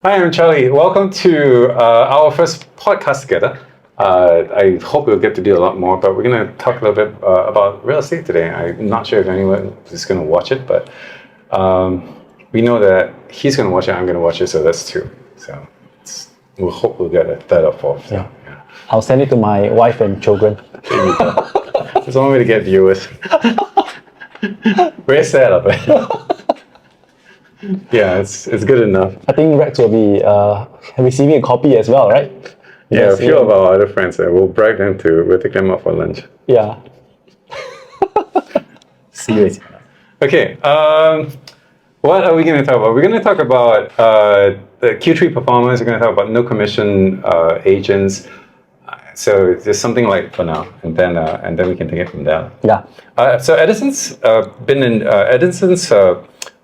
Hi, I'm Charlie. Welcome to our first podcast together. I hope we'll get to do a lot more, but we're going to talk a little bit about real estate today. I'm not sure if anyone is going to watch it, but we know that he's going to watch it, I'm going to watch it, so that's two. So we'll hope we'll get a third or fourth. Yeah. I'll send it to my wife and children. There's one way to get viewers. Very sad, but yeah, it's good enough. I think Rex will be receiving a copy as well, right? Yeah, a few of our other friends, we'll take them out for lunch. Yeah. Serious. Okay, what are we going to talk about? We're going to talk about the Q3 performance. We're going to talk about no commission agents. So there's something like for now, and then we can take it from there. Yeah. So Edison's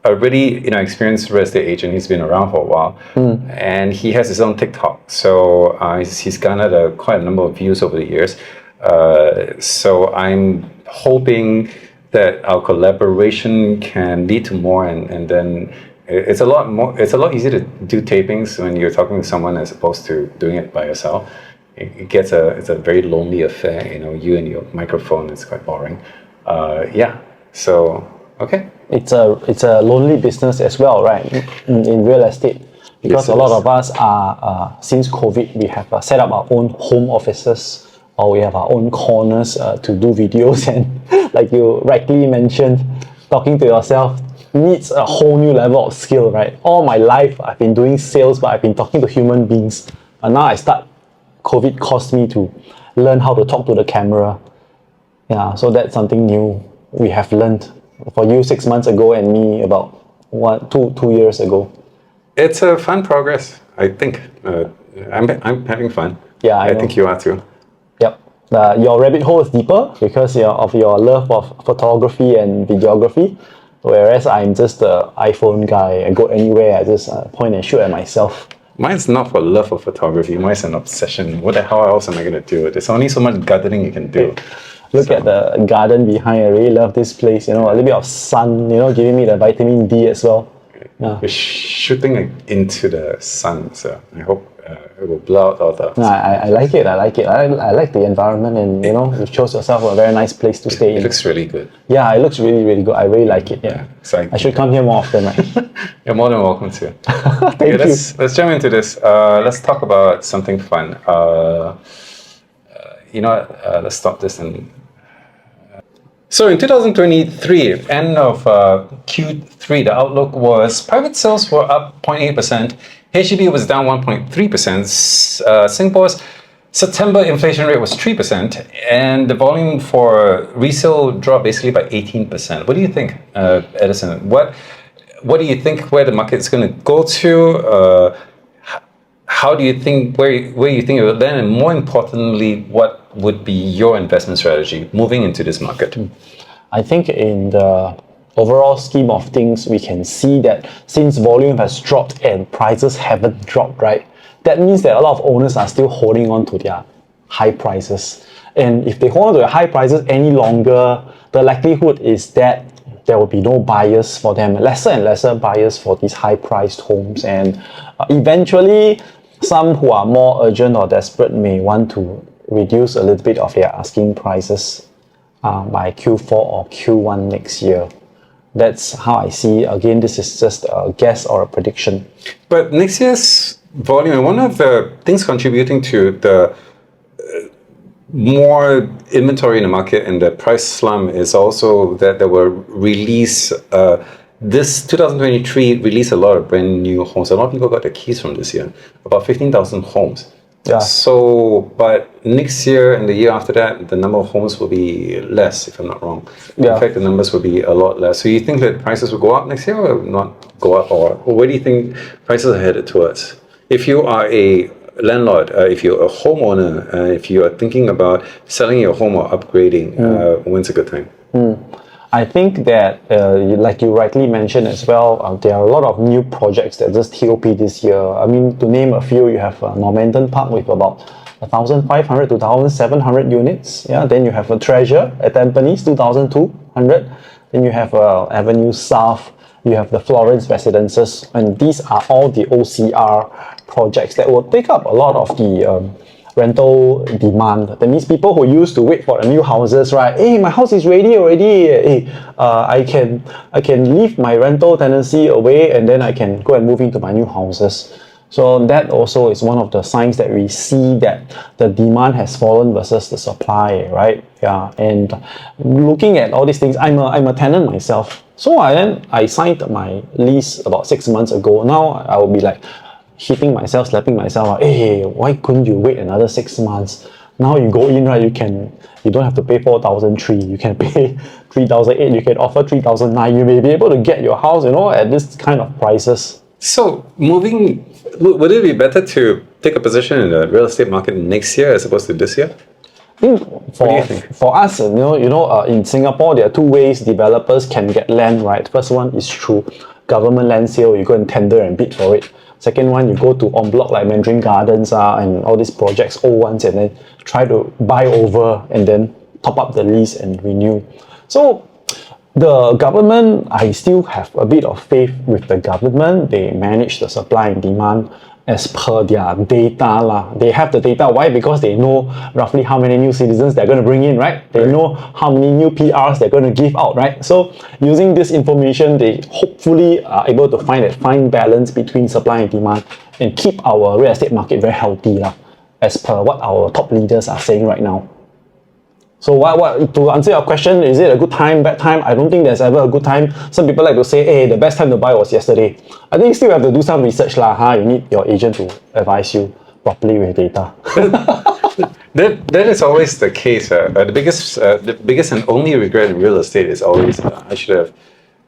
a really experienced real estate agent. He's been around for a while, and he has his own TikTok. So he's garnered quite a number of views over the years. So I'm hoping that our collaboration can lead to more, and then it's a lot easier to do tapings when you're talking to someone as opposed to doing it by yourself. It's a very lonely affair. You and your microphone. It's quite boring. So okay. It's a lonely business as well, right? In real estate, because a lot of us are since COVID, we have set up our own home offices, or we have our own corners to do videos, and like you rightly mentioned, talking to yourself needs a whole new level of skill, right? All my life I've been doing sales, but I've been talking to human beings, and now COVID caused me to learn how to talk to the camera. Yeah, so that's something new we have learned. For you 6 months ago, and me about 2 years ago. It's a fun progress, I think. I'm having fun. Yeah, I think you are too. Yep. Your rabbit hole is deeper because of your love of photography and videography, whereas I'm just the iPhone guy. I go anywhere, I just point and shoot at myself. Mine's not for love of photography. Mine's an obsession. What the hell else am I going to do? There's only so much gardening you can do. Look at the garden behind. I really love this place. A little bit of sun, giving me the vitamin D as well. Yeah. We're shooting into the sun, so I hope it will blow out all the... I like it. I like the environment, and you chose yourself a very nice place to stay in. It looks really good. Yeah, it looks really, really good. I really like it. Yeah. So I should come here more often, right? You're more than welcome to. Thank you. Let's jump into this. Let's talk about something fun. Let's stop this and... So in 2023, end of Q3, the outlook was private sales were up 0.8%, HDB was down 1.3%, Singapore's September inflation rate was 3%, and the volume for resale dropped basically by 18%. What do you think, Edison? What do you think where the market is going to go to? How do you think, where you think it will land, and more importantly, what would be your investment strategy moving into this market? I think in the overall scheme of things, we can see that since volume has dropped and prices haven't dropped, right? That means that a lot of owners are still holding on to their high prices. And if they hold on to their high prices any longer, the likelihood is that there will be no buyers for them, lesser and lesser buyers for these high-priced homes. And eventually, some who are more urgent or desperate may want to reduce a little bit of their asking prices by Q4 or Q1 next year. That's how I see. Again, this is just a guess or a prediction. But next year's volume, one of the things contributing to the more inventory in the market and the price slump is also that there were this 2023 released a lot of brand new homes. A lot of people got the keys from this year, about 15,000 homes. Yeah. So, but next year and the year after that, the number of homes will be less, if I'm not wrong. Yeah. In fact, the numbers will be a lot less. So you think that prices will go up next year or not go up? Or where do you think prices are headed towards? If you are a landlord, if you're a homeowner, if you are thinking about selling your home or upgrading, when's a good time? I think that, like you rightly mentioned as well, there are a lot of new projects that just TOP this year. I mean, to name a few, you have Normanton Park with about 1,500 to 1,700 units. Yeah, then you have a Treasure at Bentleys, 2,200. Then you have Avenue South you have the Florence residences, and these are all the OCR projects that will take up a lot of the rental demand. That means people who used to wait for the new houses, right? Hey, my house is ready already. Hey, I can leave my rental tenancy away, and then I can go and move into my new houses. So that also is one of the signs that we see that the demand has fallen versus the supply, right? Yeah, and looking at all these things, I'm a tenant myself. So I signed my lease about 6 months ago. Now I will be like hitting myself, slapping myself. Hey, why couldn't you wait another 6 months? Now you go in, right? You don't have to pay 4,003. You can pay 3,008. You can offer 3,009. You may be able to get your house, at this kind of prices. So would it be better to take a position in the real estate market next year as opposed to this year? For us, in Singapore, there are two ways developers can get land, right? First one is through government land sale. You go and tender and bid for it. Second one, you go to en bloc like Mandarin Gardens and all these projects, old ones, and then try to buy over and then top up the lease and renew. So the government, I still have a bit of faith with the government. They manage the supply and demand as per their data lah. They have the data. Why? Because they know roughly how many new citizens they're going to bring in, right? They know how many new PRs they're going to give out, right? So using this information, they hopefully are able to find that fine balance between supply and demand and keep our real estate market very healthy lah, as per what our top leaders are saying right now. So what to answer your question, is it a good time, bad time? I don't think there's ever a good time. Some people like to say, hey, the best time to buy was yesterday. I think you still have to do some research lah. You need your agent to advise you properly with data. That is always the case. The biggest and only regret in real estate is always I should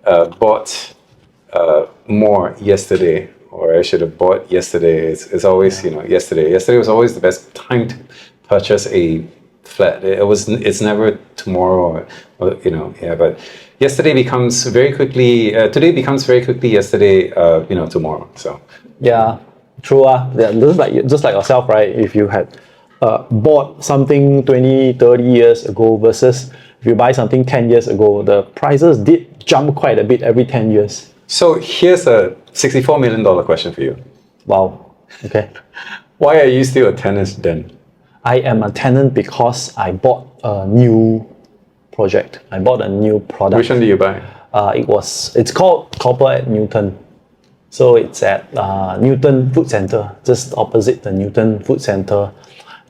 have bought more yesterday, or I should have bought yesterday. It's always yesterday. Yesterday was always the best time to purchase a flat. It's never tomorrow, but yesterday becomes very quickly today becomes very quickly yesterday, tomorrow. So yeah, true. Just like yourself, right? If you had bought something 20, 30 years ago versus if you buy something 10 years ago, the prices did jump quite a bit every 10 years. So here's a $64 million question for you. Wow. Okay. Why are you still a tenant then? I am a tenant because I bought a new project. I bought a new product. Which one did you buy? It's called Copper at Newton. So it's at Newton Food Centre, just opposite the Newton Food Centre.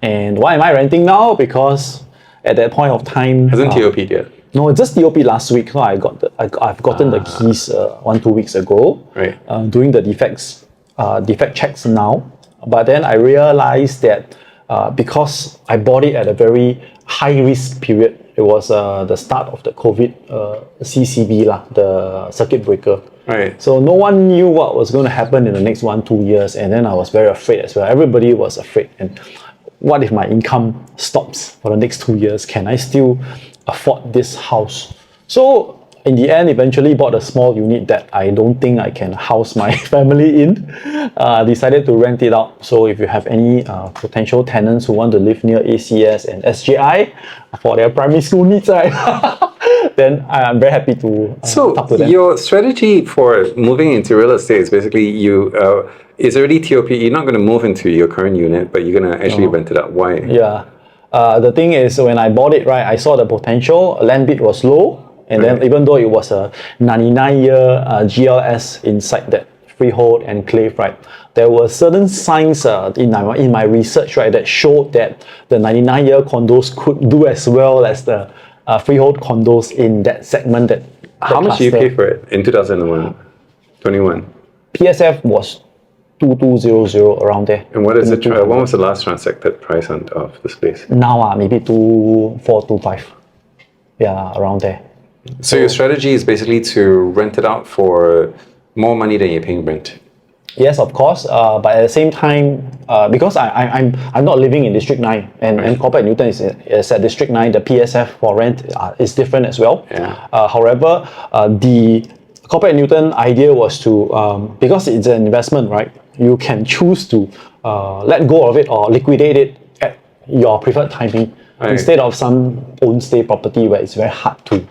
And why am I renting now? Because at that point of time, hasn't TOP'd yet. No, it's just TOP last week. So I've gotten the keys 1-2 weeks ago. Right. Doing the defect checks now. But then I realized that because I bought it at a very high risk period. It was the start of the COVID CCB the circuit breaker. Right. So no one knew what was going to happen in the next 1-2 years, and then I was very afraid as well. Everybody was afraid. And what if my income stops for the next 2 years? Can I still afford this house? So in the end, eventually bought a small unit that I don't think I can house my family in. Decided to rent it out. So if you have any potential tenants who want to live near ACS and SJI for their primary school needs, right? then I'm very happy to talk to them. Your strategy for moving into real estate is basically it's already TOP. You're not going to move into your current unit, but you're going to actually rent it out. Why? Yeah. The thing is, when I bought it, right, I saw the potential. Land bid was low. And then even though it was a 99-year GLS inside that freehold enclave, right, there were certain signs in my research, right, that showed that the 99-year condos could do as well as the freehold condos in that segment. How much did you pay for it in 2021? PSF was 2200 around there. And what is it? When was the last transacted price of the space? Now, maybe 2425. Yeah, around there. So your strategy is basically to rent it out for more money than you're paying rent. Yes, of course. But at the same time, because I'm not living in District 9, and Copper at Newton is at District 9, the PSF for rent is different as well. Yeah. However, the Copper at Newton idea was to, because it's an investment, right? You can choose to let go of it or liquidate it at your preferred timing, instead of some own stay property where it's very hard to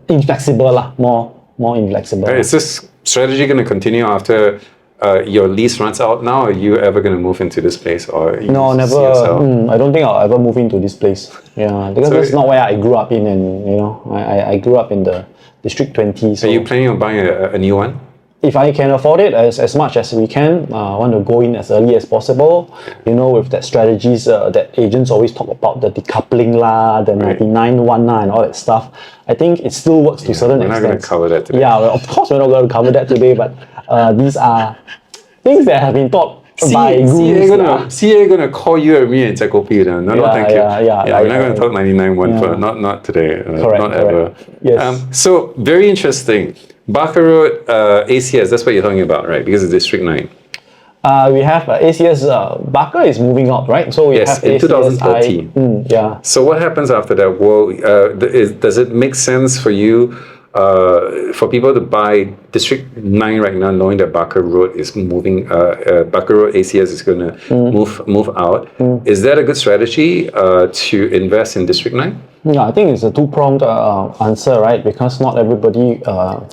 inflexible lah, more more inflexible. Is this strategy going to continue after your lease runs out now? Are you ever going to move into this place, or No, never. I don't think I'll ever move into this place. Yeah, because that's not where I grew up in, and I grew up in the District 20. So are you planning on buying a new one? if I can afford it as much as we can, I want to go in as early as possible. With that strategies that agents always talk about, the decoupling lah, the 9919 and all that stuff. I think it still works to certain extent. We're not going to cover that today. Yeah, well, of course we're not going to cover that today, but these are things that have been taught by gurus. CA going to call you and me and check kopi. No, thank you. We're not going to talk 99.1 for not today. Not ever. Yes. So very interesting. Barker Road ACS, that's what you're talking about, right? Because it's District 9. We have ACS, Barker is moving out, right? So we have in ACS 2030. So what happens after that? Well, does it make sense for you, for people to buy District 9 right now, knowing that Barker Road is moving, Barker Road ACS is going to move out? Is that a good strategy to invest in District 9? Yeah, I think it's a two-pronged answer, right? Because not everybody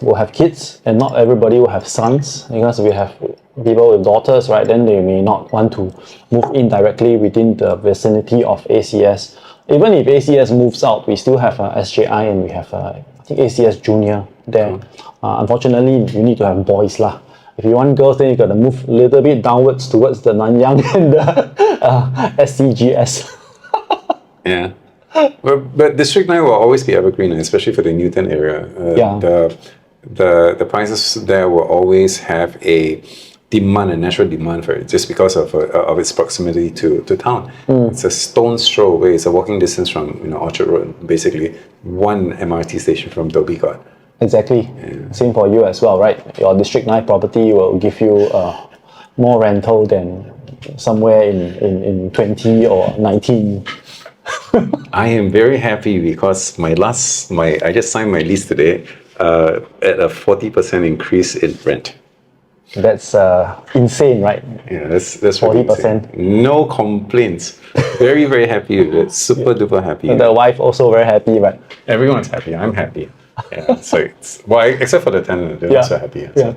will have kids, and not everybody will have sons. Because we have people with daughters, right? Then they may not want to move in directly within the vicinity of ACS. Even if ACS moves out, we still have SJI, and we have I think ACS Junior there. Unfortunately, you need to have boys lah. If you want girls, then you got to move a little bit downwards towards the Nanyang and the SCGS. Yeah. But District 9 will always be evergreen, especially for the Newton area. The prices there will always have a natural demand for it, just because of its proximity to town. It's a stone's throw away. It's a walking distance from Orchard Road, basically one MRT station from Dhoby Ghaut. Exactly. Yeah. Same for you as well, right? Your District 9 property will give you more rental than somewhere in 20 or 19. I am very happy because I just signed my lease today at a 40% increase in rent. That's insane, right? Yeah, that's 40%. No complaints. Very, very happy with it. Super duper happy. And the wife also very happy, right? Everyone's happy. I'm happy. Yeah. So except for the tenant, they're also happy. Yeah.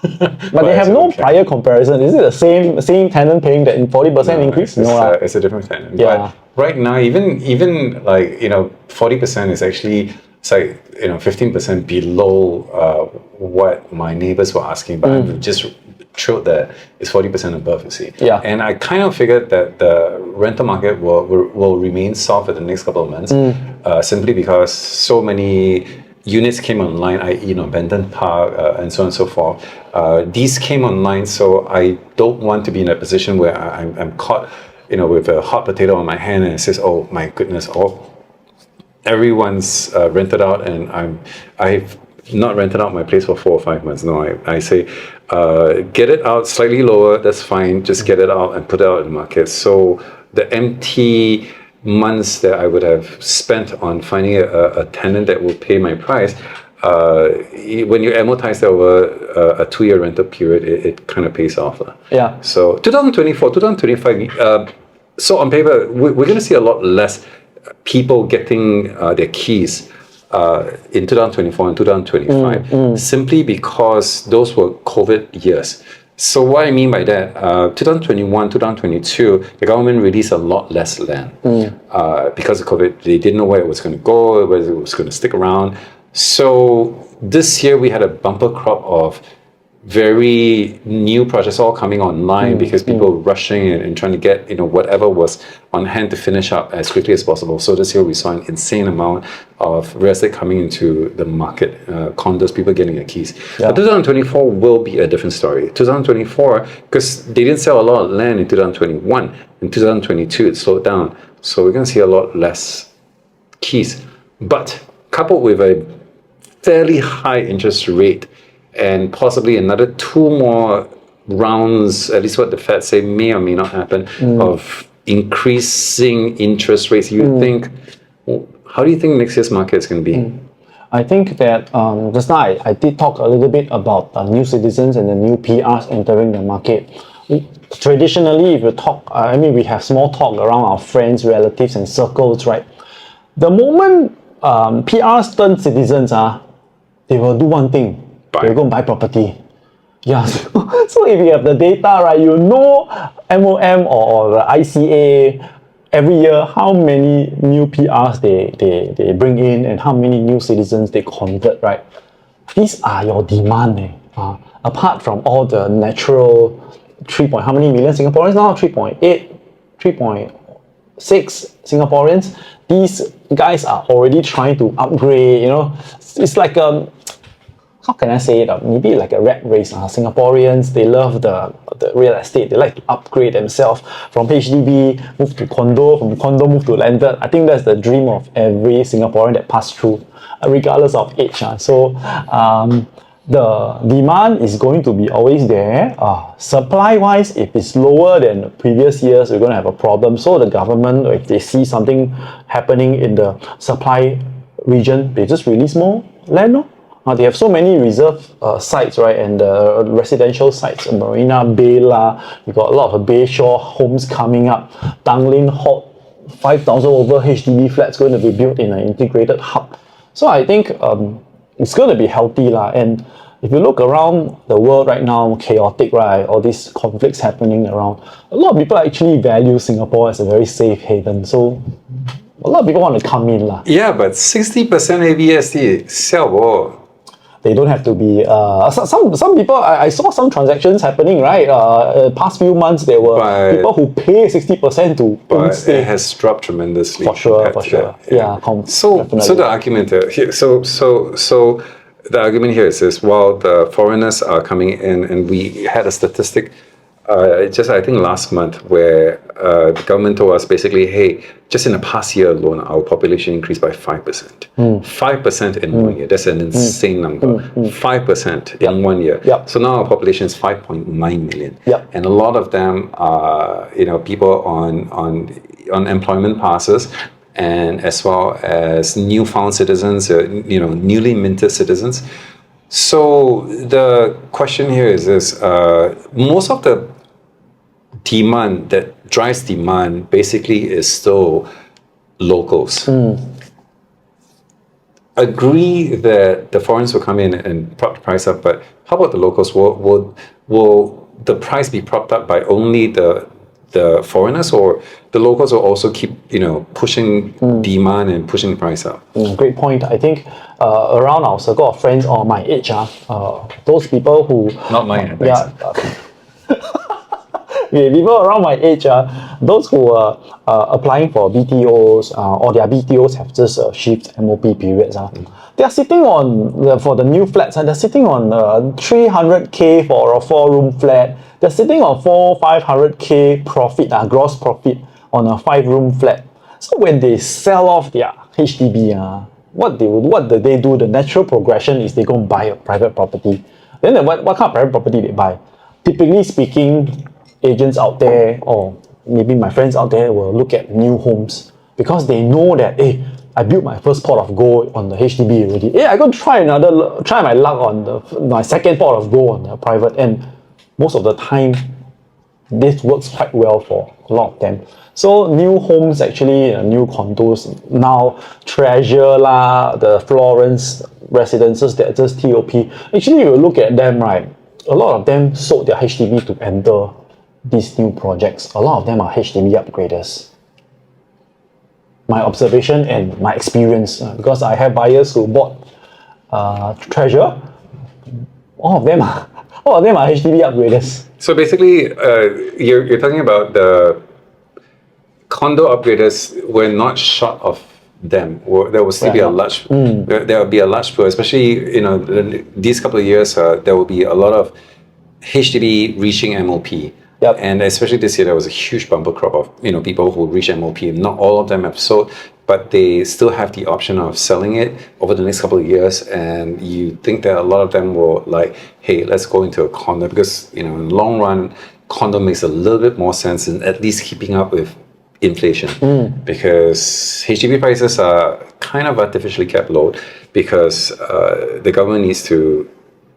But they have no prior comparison. Is it the same tenant paying that 40% increase? No, it's a different tenant. Yeah. But right now, even like 40% is actually, it's like 15% below what my neighbors were asking. But I'm just thrilled that it's 40% above. You see. Yeah. And I kind of figured that the rental market will remain soft for the next couple of months, simply because so many units came online, i.e. Benton Park and so on and so forth. These came online, so I don't want to be in a position where I'm caught, with a hot potato on my hand, and it says, "Oh my goodness, everyone's rented out, and I've not rented out my place for 4 or 5 months." No, I say, get it out slightly lower. That's fine. Just get it out and put it out in the market. So the empty months that I would have spent on finding a tenant that will pay my price, when you amortize that over a 2-year rental period, it kind of pays off. Yeah. So 2024, 2025, so on paper, we're going to see a lot less people getting their keys in 2024 and 2025, simply because those were COVID years. So what I mean by that, 2021, 2022, the government released a lot less land because of COVID. They didn't know where it was going to go, whether it was going to stick around. So this year we had a bumper crop of very new projects all coming online because people were rushing and trying to get whatever was on hand to finish up as quickly as possible. So this year we saw an insane amount of real estate coming into the market, condos, people getting their keys. Yeah. But 2024 will be a different story. 2024, because they didn't sell a lot of land in 2021. In 2022 it slowed down. So we're going to see a lot less keys. But coupled with a fairly high interest rate, and possibly another 2 more rounds, at least what the Fed say may or may not happen, of increasing interest rates. How do you think next year's market is going to be? I think that just now I did talk a little bit about new citizens and the new PRs entering the market. Traditionally, if you talk, we have small talk around our friends, relatives, and circles, right? The moment PRs turn citizens, they will do one thing. Buy. They'll go and buy property. Yeah, so if you have the data, right, you know MOM or the ICA every year how many new PRs they bring in and how many new citizens they convert, right? These are your demand. Apart from all the natural how many million Singaporeans now? 3.8, 3.6 Singaporeans. These guys are already trying to upgrade, It's like how can I say it? Maybe like a rat race. Singaporeans, they love the real estate. They like to upgrade themselves from HDB, move to condo, from condo move to landed. I think that's the dream of every Singaporean that passed through, regardless of age. So the demand is going to be always there. Supply-wise, if it's lower than previous years, we're going to have a problem. So the government, if they see something happening in the supply region, they just release more land. They have so many reserve sites, right? And residential sites, Marina Bay you got a lot of bayshore homes coming up. Tanglin Halt, 5,000 over HDB flats going to be built in an integrated hub. So I think it's going to be healthy and if you look around the world right now, chaotic, right? All these conflicts happening around. A lot of people actually value Singapore as a very safe haven. So a lot of people want to come in. Yeah, but 60% ABSD, sell. They don't have to be. Some people, I saw some transactions happening, right? Past few months, there were people who pay 60% to stay. It has dropped tremendously. For sure. Yeah. So the argument here, so the argument here is this: while the foreigners are coming in, and we had a statistic, I think last month, where the government told us basically, hey, just in the past year alone, our population increased by 5%. 5% in 1 year. That's an insane number. 5% in 1 year. So now our population is 5.9 million. And a lot of them are, people on employment passes, and as well as newfound citizens, newly minted citizens. So the question here is this: most of the demand that drives demand basically is still locals. Agree that the foreigners will come in and prop the price up, but how about the locals? Will the price be propped up by only the foreigners, or the locals will also keep pushing demand and pushing the price up? Great point. I think around our circle of friends or my age, those people who not mine. People around my age, those who are applying for BTOs or their BTOs have just shift MOP periods. They are sitting on for the new flats. They're sitting on 300k for a 4-room flat. They're sitting on 500k profit, gross profit on a 5-room flat. So when they sell off their HDB, what do they do? The natural progression is they go and buy a private property. Then what kind of private property they buy? Typically speaking, agents out there or maybe my friends out there will look at new homes because they know that, hey, I built my first pot of gold on the HDB already. Hey, I go try my luck on my second pot of gold on the private, and most of the time this works quite well for a lot of them. So new homes, actually, new condos now, Treasure the Florence residences that just TOP. Actually, you look at them, right? A lot of them sold their HDB to enter these new projects. A lot of them are HDB upgraders. My observation and my experience, because I have buyers who bought Treasure. All of them are HDB upgraders. So basically, you're talking about the condo upgraders. We're not short of them. There will still be a large. There will be a large pool, especially these couple of years. There will be a lot of HDB reaching MOP. And especially this year, there was a huge bumper crop of people who reach MOP. Not all of them have sold, but they still have the option of selling it over the next couple of years. And you think that a lot of them will like, hey, let's go into a condo, because in the long run, condo makes a little bit more sense in at least keeping up with inflation, because HDB prices are kind of artificially kept low because the government needs to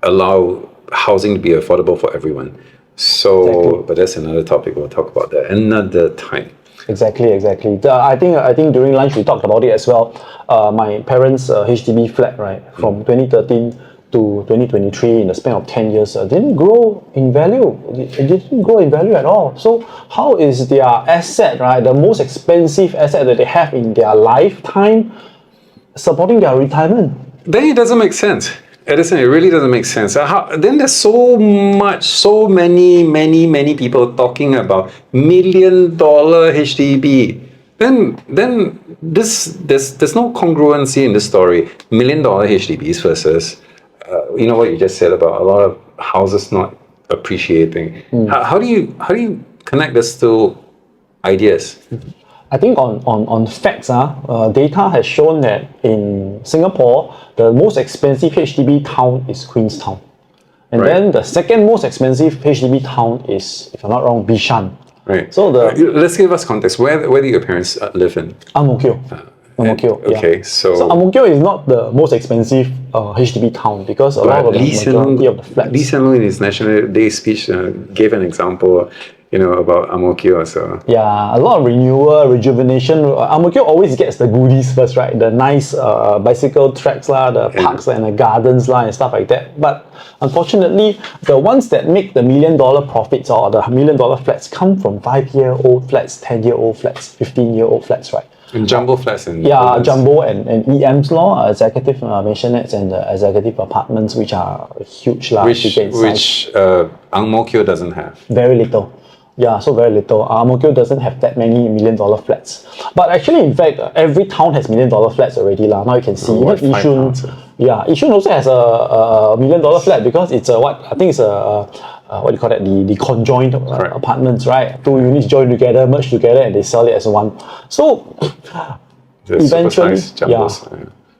allow housing to be affordable for everyone. So, but that's another topic. We'll talk about that another time. Exactly. I think during lunch we talked about it as well. My parents' HDB flat, right, from 2013 to 2023 in the span of 10 years didn't grow in value. It didn't grow in value at all. So how is their asset, right, the most expensive asset that they have in their lifetime, supporting their retirement? Then it doesn't make sense. Edison, it really doesn't make sense. Then there's so many people talking about $1 million HDB. Then there's no congruency in this story. $1 million HDBs versus, what you just said about a lot of houses not appreciating. How do you connect these two ideas? I think on facts, data has shown that in Singapore, the most expensive HDB town is Queenstown. And then the second most expensive HDB town is, if I'm not wrong, Bishan. Right. So let's give us context. Where do your parents live in? Ang Mo Kio. Okay, so Ang Mo Kio is not the most expensive HDB town because a lot of the majority of the flats. Lee Hsien Loong in his National Day speech gave an example, about Ang Mo Kio. So yeah, a lot of renewal, rejuvenation. Ang Mo Kio always gets the goodies first, right? The nice bicycle tracks, the parks and the gardens and stuff like that. But unfortunately, the ones that make the $1 million profits or the $1 million flats come from 5-year-old flats, 10-year-old flats, 15-year-old flats, right? And jumbo flats and jumbo and EMs executive mansionettes and executive apartments, which are huge, which Ang Mo Kio doesn't have. Very little. Yeah, so very little. Ang Mo Kio doesn't have that many $1 million flats. But actually, in fact, every town has $1 million flats already. Now you can see. Yishun also has a $1 million flat because it's what do you call that? The conjoined apartments, right? 2 units join together, merge together, and they sell it as one. So eventually,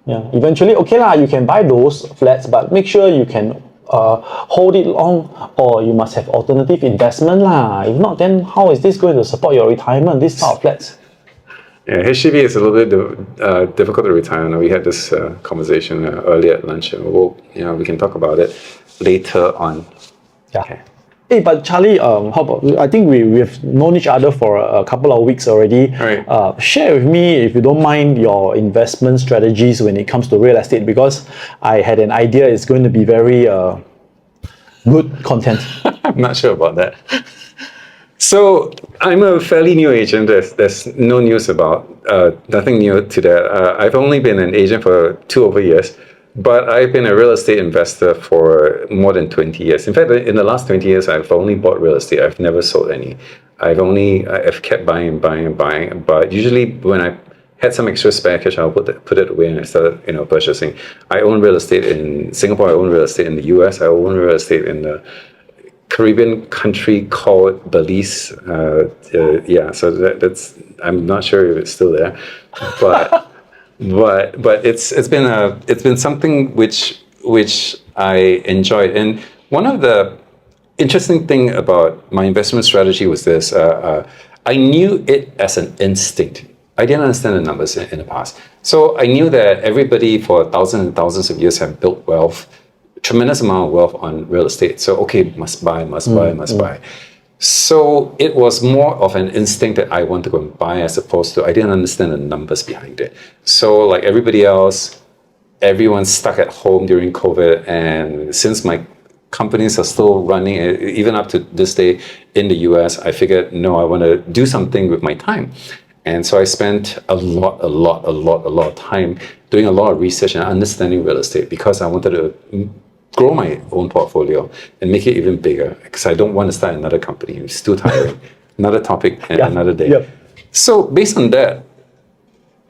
eventually, okay you can buy those flats, but make sure you can hold it long, or you must have alternative investment If not, then how is this going to support your retirement? This type of flats. Yeah, HDB is a little bit difficult to retire. Now, we had this conversation earlier at lunch, and we can talk about it later on. Yeah. Okay. Hey, but Charlie, how about, I think we've known each other for a couple of weeks already. Right. Share with me, if you don't mind, your investment strategies when it comes to real estate, because I had an idea it's going to be very good content. I'm not sure about that. So I'm a fairly new agent. There's no news about, nothing new to that. I've only been an agent for 2 over years. But I've been a real estate investor for more than 20 years. In fact, in the last 20 years, I've only bought real estate. I've never sold any. I've kept buying. But usually when I had some extra spare cash, I'll put it away and I started, purchasing. I own real estate in Singapore. I own real estate in the US. I own real estate in the Caribbean country called Belize. So that's, I'm not sure if it's still there, but. But it's been something which I enjoyed. And one of the interesting thing about my investment strategy was this: I knew it as an instinct. I didn't understand the numbers in the past, so I knew that everybody for thousands and thousands of years have built wealth, tremendous amount of wealth on real estate. So okay, must buy. So it was more of an instinct that I want to go and buy, as opposed to I didn't understand the numbers behind it. So like everybody else, everyone's stuck at home during COVID, and since my companies are still running, even up to this day in the US, I figured, no, I want to do something with my time. And so I spent a lot of time doing a lot of research and understanding real estate, because I wanted to grow my own portfolio and make it even bigger, because I don't want to start another company. It's too tiring. Another topic and another day. Yep. So based on that,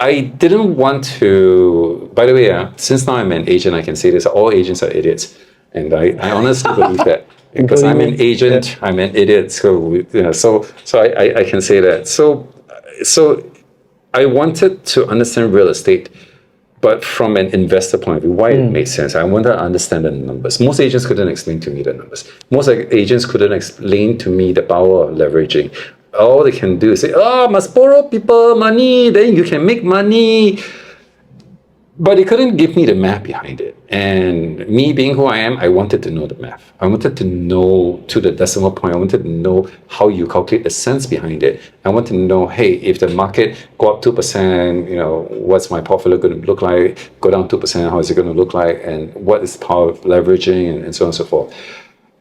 I didn't want to, by the way, since now I'm an agent, I can say this, all agents are idiots. And I honestly believe that, because I'm an agent, I'm an idiot. So, I can say that. So I wanted to understand real estate, but from an investor point of view, why it made sense. I wanted to understand the numbers. Most agents couldn't explain to me the numbers. Most agents couldn't explain to me the power of leveraging. All they can do is say, must borrow people money, then you can make money. But it couldn't give me the math behind it. And me being who I am, I wanted to know the math. I wanted to know to the decimal point. I wanted to know how you calculate the cents behind it. I wanted to know, hey, if the market go up 2%, what's my portfolio going to look like? Go down 2%, how is it going to look like? And what is the power of leveraging and so on and so forth.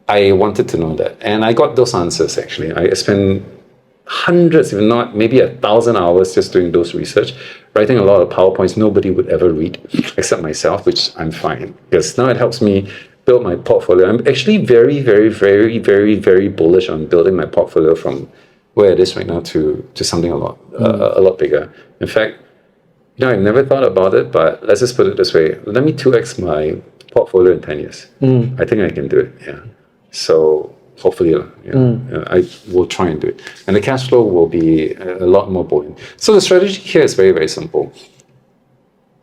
I wanted to know that. And I got those answers, actually. I spent hundreds, if not maybe 1,000 hours just doing those research, writing a lot of PowerPoints nobody would ever read except myself, which I'm fine because now it helps me build my portfolio. I'm actually very, very, very, very, very bullish on building my portfolio from where it is right now to something a lot bigger. In fact, I've never thought about it, but let's just put it this way. Let me 2x my portfolio in 10 years. I think I can do it, yeah. So hopefully, I will try and do it. And the cash flow will be a lot more buoyant. So the strategy here is very, very simple.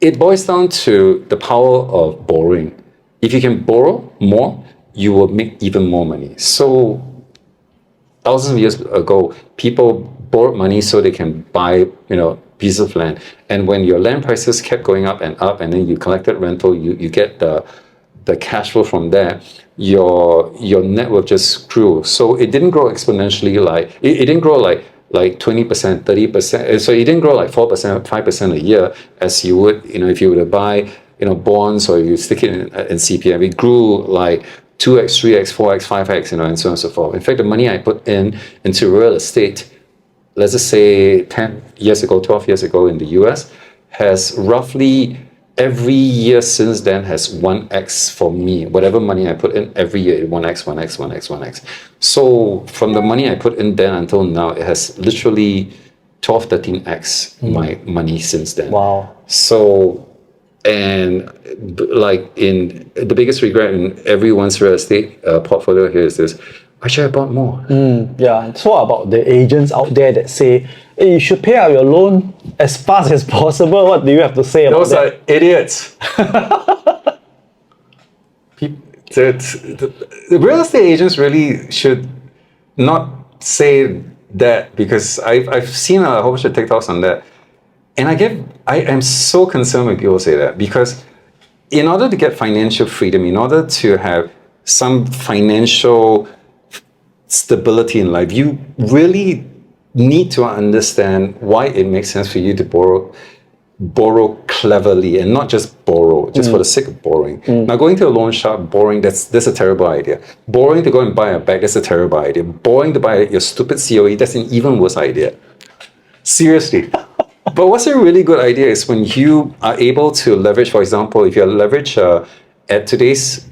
It boils down to the power of borrowing. If you can borrow more, you will make even more money. So thousands of years ago, people borrowed money so they can buy, pieces of land. And when your land prices kept going up, and then you collected rental, you get the cash flow from there, your net worth just grew. So it didn't grow exponentially it didn't grow like 20%, 30%. So it didn't grow like 4%, 5% a year as you would, if you were to buy, bonds or you stick it in CPF. It grew like 2x, 3x, 4x, 5x, and so on and so forth. In fact, the money I put into real estate, let's just say 10 years ago, 12 years ago in the US, has roughly every year since then has 1x for me. Whatever money I put in every year, 1x, 1x, 1x, 1x. So from the money I put in then until now, it has literally 12, 13x my money since then. Wow. So, and like in the biggest regret in everyone's real estate portfolio here is this: I should have bought more. Yeah. So what about the agents out there that say, hey, you should pay out your loan as fast as possible? What do you have to say about Those that? are idiots. The real estate agents really should not say that, because I've seen a whole bunch of TikToks on that. And I am so concerned when people say that, because in order to get financial freedom, in order to have some financial stability in life, you really need to understand why it makes sense for you to borrow cleverly and not just borrow just for the sake of borrowing. Now, going to a loan shop, borrowing, that's a terrible idea. Borrowing to go and buy a bag, that's a terrible idea. Borrowing to buy your stupid COE, that's an even worse idea. Seriously. But what's a really good idea is when you are able to leverage, for example, if you leverage at today's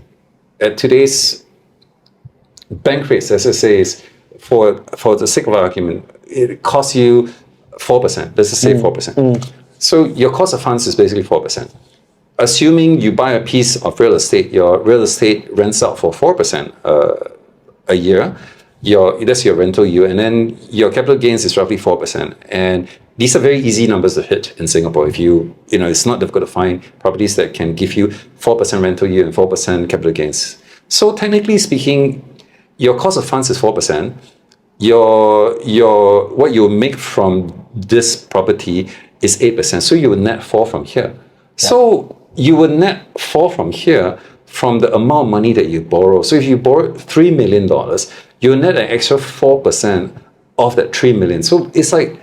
bank rates, as I say, is for the sake of argument, it costs you 4%. Let's just say 4%. So your cost of funds is basically 4%. Assuming you buy a piece of real estate, your real estate rents out for 4% a year. That's your rental yield, and then your capital gains is roughly 4%. And these are very easy numbers to hit in Singapore. If it's not difficult to find properties that can give you 4% rental yield and 4% capital gains. So technically speaking, your cost of funds is 4%. Your what you make from this property is 8%. So you would net 4 from here. Yeah. So you would net 4 from here from the amount of money that you borrow. So if you borrow $3 million, you net an extra 4% of that $3 million. So it's like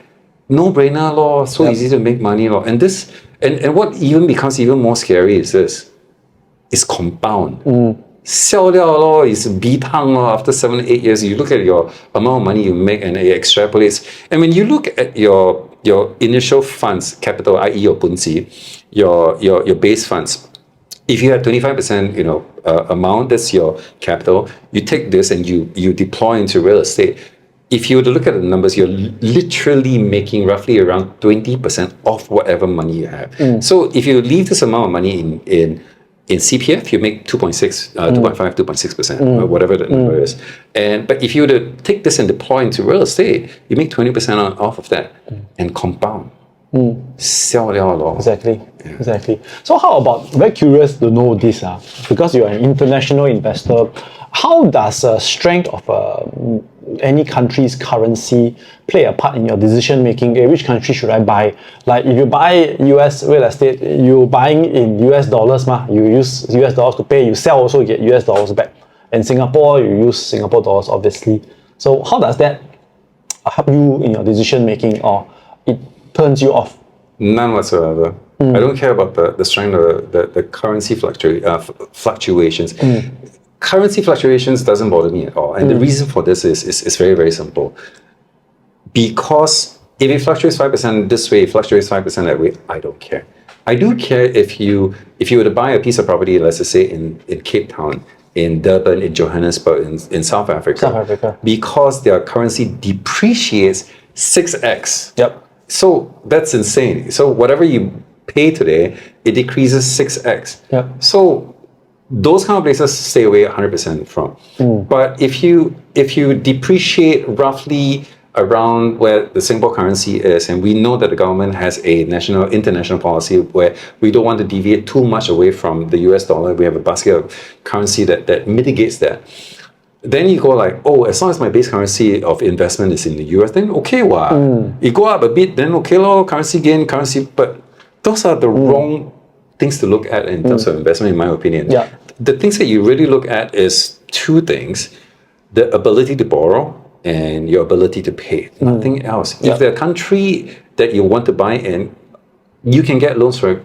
no-brainer law, so easy to make money law. And this, and what even becomes even more scary is this: is compound. 笑掉咯 is B tongue after 7-8 years. You look at your amount of money you make and it extrapolates. And when you look at your initial funds capital, i.e. your punzi, your base funds, if you have 25% amount, that's your capital, you take this and you deploy into real estate. If you were to look at the numbers, you're literally making roughly around 20% of whatever money you have. So if you leave this amount of money in CPF, you make 2.5, 2.6%, or whatever the number is. But if you were to take this and deploy into real estate, you make 20% off of that and compound. Exactly. Exactly. So how about, very curious to know this, because you're an international investor, how does strength of any country's currency play a part in your decision making? Which country should I buy? Like if you buy US real estate, you buying in US dollars, you use US dollars to pay, you sell also get US dollars back. In Singapore, you use Singapore dollars, obviously. So how does that help you in your decision making, or it turns you off? None whatsoever. I don't care about the strength of the currency fluctuations. Currency fluctuations doesn't bother me at all. And the reason for this is very, very simple. Because if it fluctuates 5% this way, it fluctuates 5% that way, I don't care. I do care if you were to buy a piece of property, let's just say in Cape Town, in Durban, in Johannesburg, in South Africa. Because their currency depreciates 6x. Yep. So that's insane. So whatever you pay today, it decreases 6x. Yep. So those kind of places stay away 100% from. But if you depreciate roughly around where the Singapore currency is, and we know that the government has a international policy where we don't want to deviate too much away from the US dollar, we have a basket of currency that mitigates that. Then you go like, oh, as long as my base currency of investment is in the US, then okay, you go up a bit, then okay, currency gain, but those are the wrong things to look at in terms of investment, in my opinion. Yeah. The things that you really look at is two things: the ability to borrow and your ability to pay. Nothing else. If the country that you want to buy in, you can get loans for it,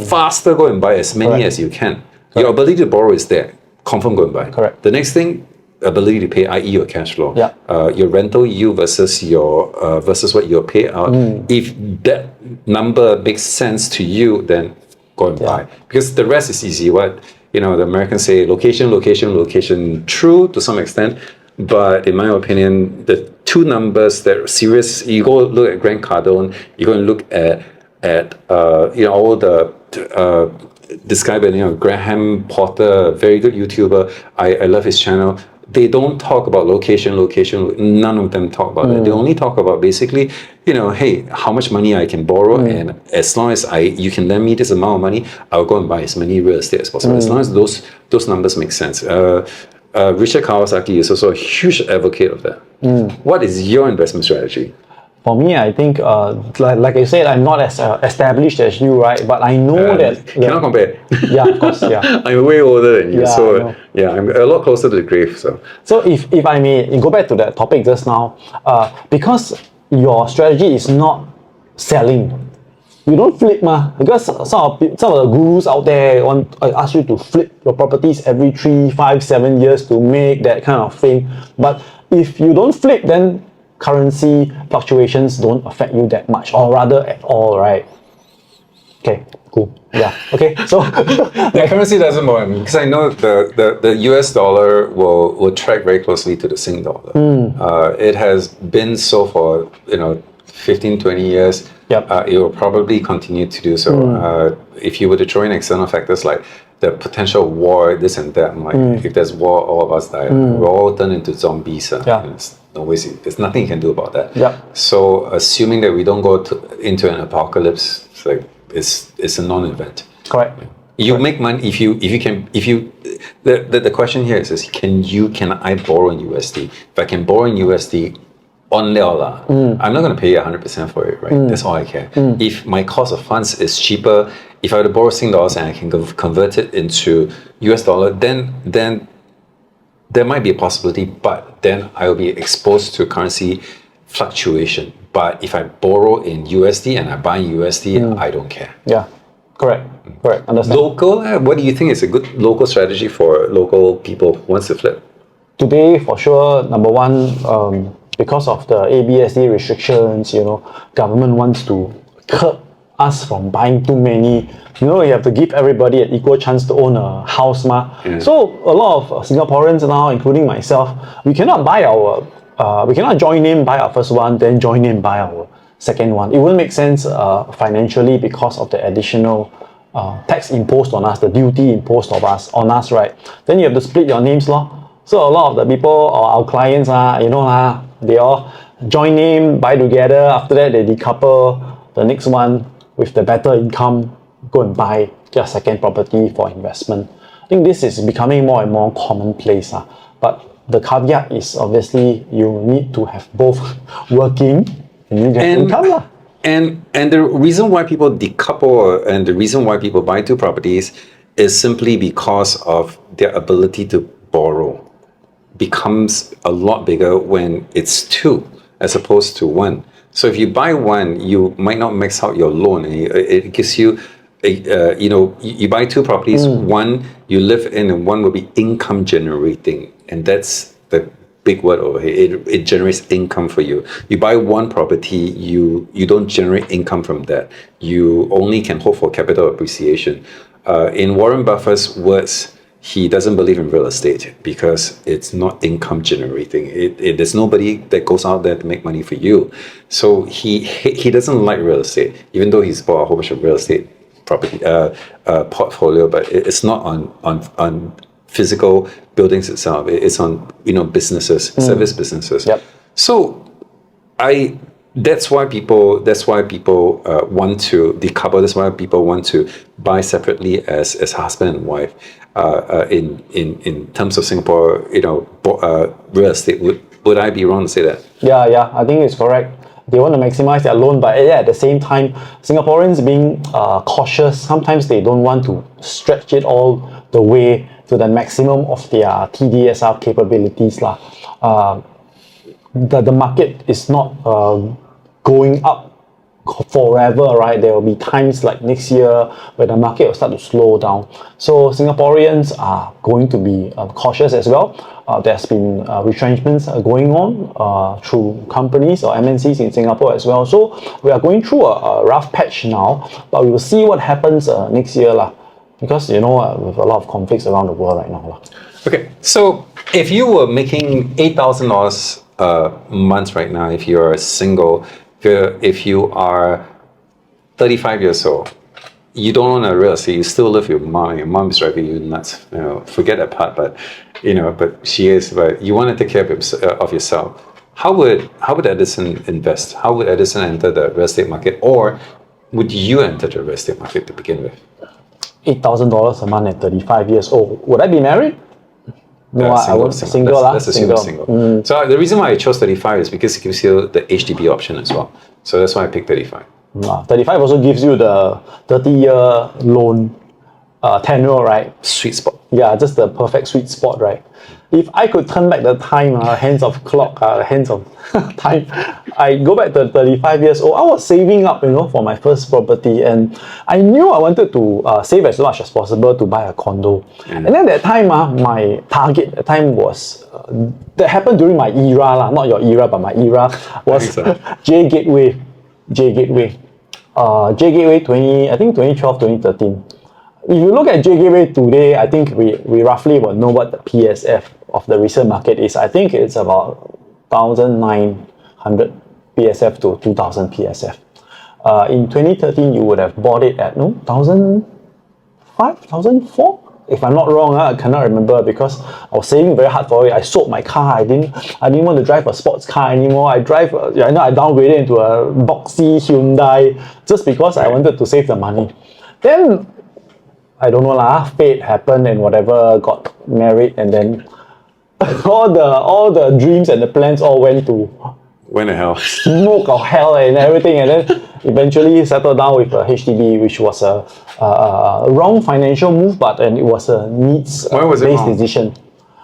faster go and buy as many as you can. Your ability to borrow is there. Confirm go and buy. Correct. The next thing, ability to pay, i.e. your cash flow. Yeah. Your rental yield versus what your payout. If that number makes sense to you, then go and buy. Because the rest is easy. What the Americans say, location, true to some extent. But in my opinion, the two numbers that are serious, you go look at Grant Cardone, you go and look at all the this guy, Graham Potter, very good YouTuber. I love his channel. They don't talk about location. None of them talk about that. They only talk about basically, hey, how much money I can borrow, and as long as you can lend me this amount of money, I'll go and buy as many real estate as possible. As long as those numbers make sense. Richard Kawasaki is also a huge advocate of that. What is your investment strategy? For me, I think, like I said, I'm not as established as you, right? But I know that... Cannot compare. Yeah, of course, yeah. I'm way older than you, so I'm a lot closer to the grave. So if I may go back to that topic just now, because your strategy is not selling, you don't flip, because some of the gurus out there want ask you to flip your properties every 3, 5, 7 years to make that kind of thing. But if you don't flip, then currency fluctuations don't affect you that much, or rather at all, right? Okay, cool. Yeah. Okay. So the currency doesn't bother me because I know the US dollar will track very closely to the Sing dollar. It has been so for 15, 20 years. Yep. It will probably continue to do so. If you were to throw in external factors like the potential war, this and that, I'm like, if there's war, all of us die. We're all turned into zombies. There's nothing you can do about that. Yeah. So assuming that we don't go into an apocalypse, it's a non-event. Correct. You make money if you can. The question here is can I borrow in USD? If I can borrow in USD, I'm not going to pay 100% for it, right? That's all I care. If my cost of funds is cheaper, if I were to borrow Sing dollars and I can convert it into US dollar, then there might be a possibility, but then I will be exposed to currency fluctuation. But if I borrow in USD and I buy in USD, I don't care. Yeah, correct. Understand. Local, what do you think is a good local strategy for local people who wants to flip? Today, for sure, number one, because of the ABSD restrictions, government wants to curb us from buying too many. You have to give everybody an equal chance to own a house, So a lot of Singaporeans now, including myself, we cannot join in, buy our first one, then join in, buy our second one. It wouldn't make sense financially because of the additional tax imposed on us, the duty imposed on us, right? Then you have to split your names, So a lot of the people or our clients, they all join name, buy together. After that, they decouple the next one with the better income, go and buy their second property for investment. I think this is becoming more and more commonplace. But the caveat is obviously you need to have both working and you need to have income lah. And the reason why people decouple and the reason why people buy two properties is simply because of their ability to borrow becomes a lot bigger when it's two as opposed to one. So if you buy one, you might not max out your loan, and it gives you, you buy two properties. One you live in, and one will be income generating, and that's the big word over here. It generates income for you. You buy one property, you don't generate income from that. You only can hope for capital appreciation. In Warren Buffett's words, he doesn't believe in real estate because it's not income generating. There's nobody that goes out there to make money for you. So he doesn't like real estate, even though he's bought a whole bunch of real estate property portfolio, but it's not on physical buildings itself. It's on businesses, service businesses. Yep. So that's why people want to decouple. That's why people want to buy separately as husband and wife. In terms of Singapore, real estate, would I be wrong to say that? Yeah, I think it's correct. They want to maximize their loan, but at the same time, Singaporeans being cautious, sometimes they don't want to stretch it all the way to the maximum of their TDSR capabilities lah. The market is not going up forever, right? There will be times like next year where the market will start to slow down. So Singaporeans are going to be cautious as well. There's been retrenchments going on through companies or MNCs in Singapore as well. So we are going through a rough patch now, but we will see what happens next year lah. Because with a lot of conflicts around the world right now lah. Okay, so if you were making $8,000 a month right now, if you're single, if you are 35 years old, you don't own a real estate, you still live with your mom, and your mom is driving you nuts. Forget that part, but she is. But you want to take care of yourself. How would Edison invest? How would Edison enter the real estate market, or would you enter the real estate market to begin with? $8,000 a month at 35 years old. Would I be married? No, I was single. Let's assume single. So the reason why I chose 35 is because it gives you the HDB option as well. So that's why I picked 35. 35 also gives you the 30-year loan tenure, right? Sweet spot. Yeah, just the perfect sweet spot, right? If I could turn back the time, hands of clock, hands of time, I go back to 35 years old. I was saving up, for my first property, and I knew I wanted to save as much as possible to buy a condo. And then that time, my target at time was that happened during my era lah, not your era, but my era was J Gateway. J Gateway 2012, 2013. If you look at J Gateway today, I think we roughly will know what the PSF of the recent market is. I think it's about 1,900 PSF to 2,000 PSF. In 2013, you would have bought it at 1,005, 1,004? If I'm not wrong, I cannot remember because I was saving very hard for it. I sold my car. I didn't want to drive a sports car anymore. I downgraded into a boxy Hyundai just because I wanted to save the money. Then I don't know lah, fate happened and whatever, got married, and then all the dreams and the plans all went to hell. Smoke of hell and everything, and then eventually settled down with a HDB, which was a wrong financial move, but it was a needs-based decision.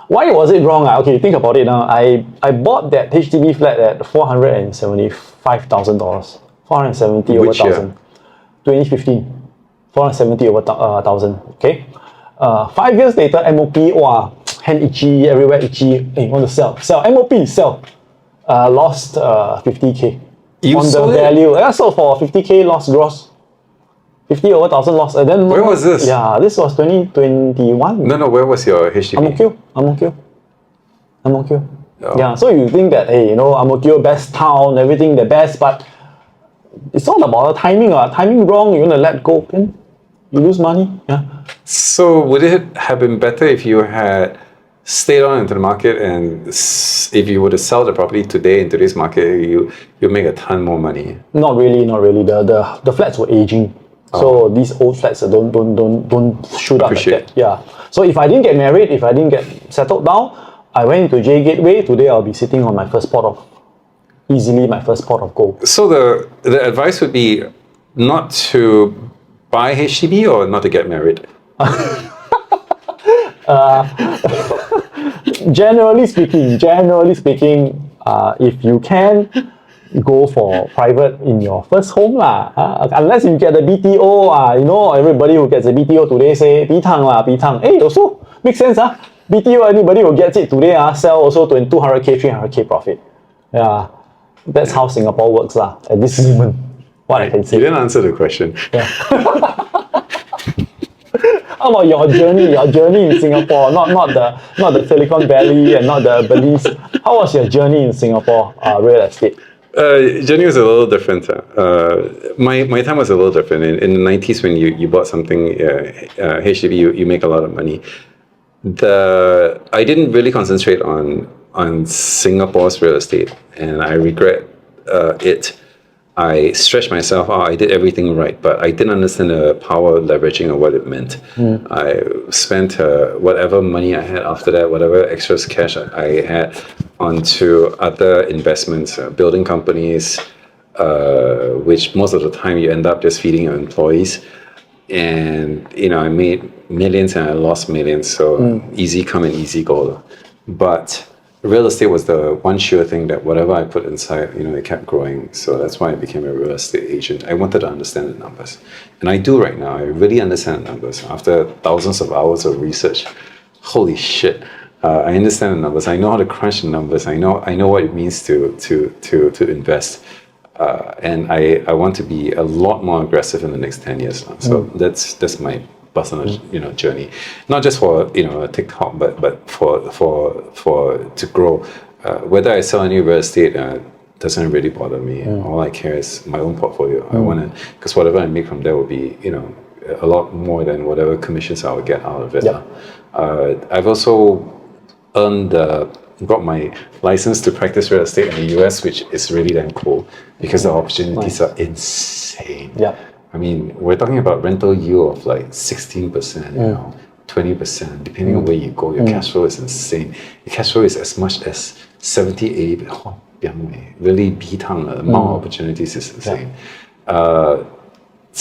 Why was it wrong? Okay, think about it now. I bought that HDB flat at $475,000. 470 over 1,000. 2015. 470 over 1,000. Okay. 5 years later, MOP, hand itchy, everywhere itchy. Hey, want to sell? Sell. MOP, sell. Lost 50K. You on the value. I sold for 50K lost gross. 50 over 1,000 lost. And then where was this? Yeah, this was 2021. No, where was your HDB? Ang Mo Kio. Oh. Yeah, so you think that, hey, Ang Mo Kio, best town, everything the best, but it's all about the timing. Timing wrong, you're going to let go, then you lose money. Yeah. So would it have been better if you had stayed on into the market, and if you were to sell the property today in today's market, you make a ton more money? Not really. The flats were aging. So these old flats don't shoot up like that. Yeah. So if I didn't get married, if I didn't get settled down, I went into J Gateway. Today I'll be sitting on my first pot of gold. So the advice would be not to buy HDB or not to get married. Generally speaking, if you can, go for private in your first home lah. Unless you get the BTO, everybody who gets a BTO today say bitang lah, bitang. Hey, also makes sense BTO, anybody who gets it today sell also 200k, 300k profit. Yeah, that's how Singapore works lah at this moment. What I can say. You didn't answer the question. Yeah. How about your journey in Singapore? Not the Silicon Valley and not the Bentleys. How was your journey in Singapore real estate? Journey was a little different. My time was a little different. In the 90s, when you bought something, HDB, you make a lot of money. I didn't really concentrate on Singapore's real estate, and I regret it. I stretched myself out. I did everything right, but I didn't understand the power of leveraging and what it meant. I spent whatever money I had after that, whatever excess cash I had, onto other investments, building companies, which most of the time you end up just feeding your employees. And I made millions and I lost millions. So easy come and easy go. But real estate was the one sure thing that whatever I put inside, it kept growing. So that's why I became a real estate agent. I wanted to understand the numbers. And I do right now. I really understand the numbers. After thousands of hours of research, holy shit, I understand the numbers. I know how to crunch the numbers. I know what it means to invest. And I want to be a lot more aggressive in the next 10 years now. So that's my personal journey, not just for TikTok, but for to grow. Whether I sell any real estate doesn't really bother me. All I care is my own portfolio. I want to, because whatever I make from there will be a lot more than whatever commissions I would get out of it. I've also got my license to practice real estate in the US, which is really damn cool because the opportunities are insane. I mean, we're talking about rental yield of like 16%, 20%, depending on where you go. Your cash flow is insane. Your cash flow is as much as 70, 80%. Really, the amount of opportunities is insane. I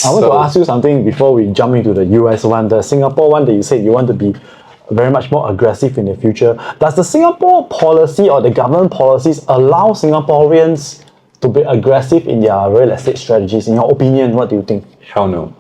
want to ask you something before we jump into the US one. The Singapore one that you said you want to be very much more aggressive in the future. Does the Singapore policy or the government policies allow Singaporeans to be aggressive in their real estate strategies? In your opinion, what do you think? Hell no.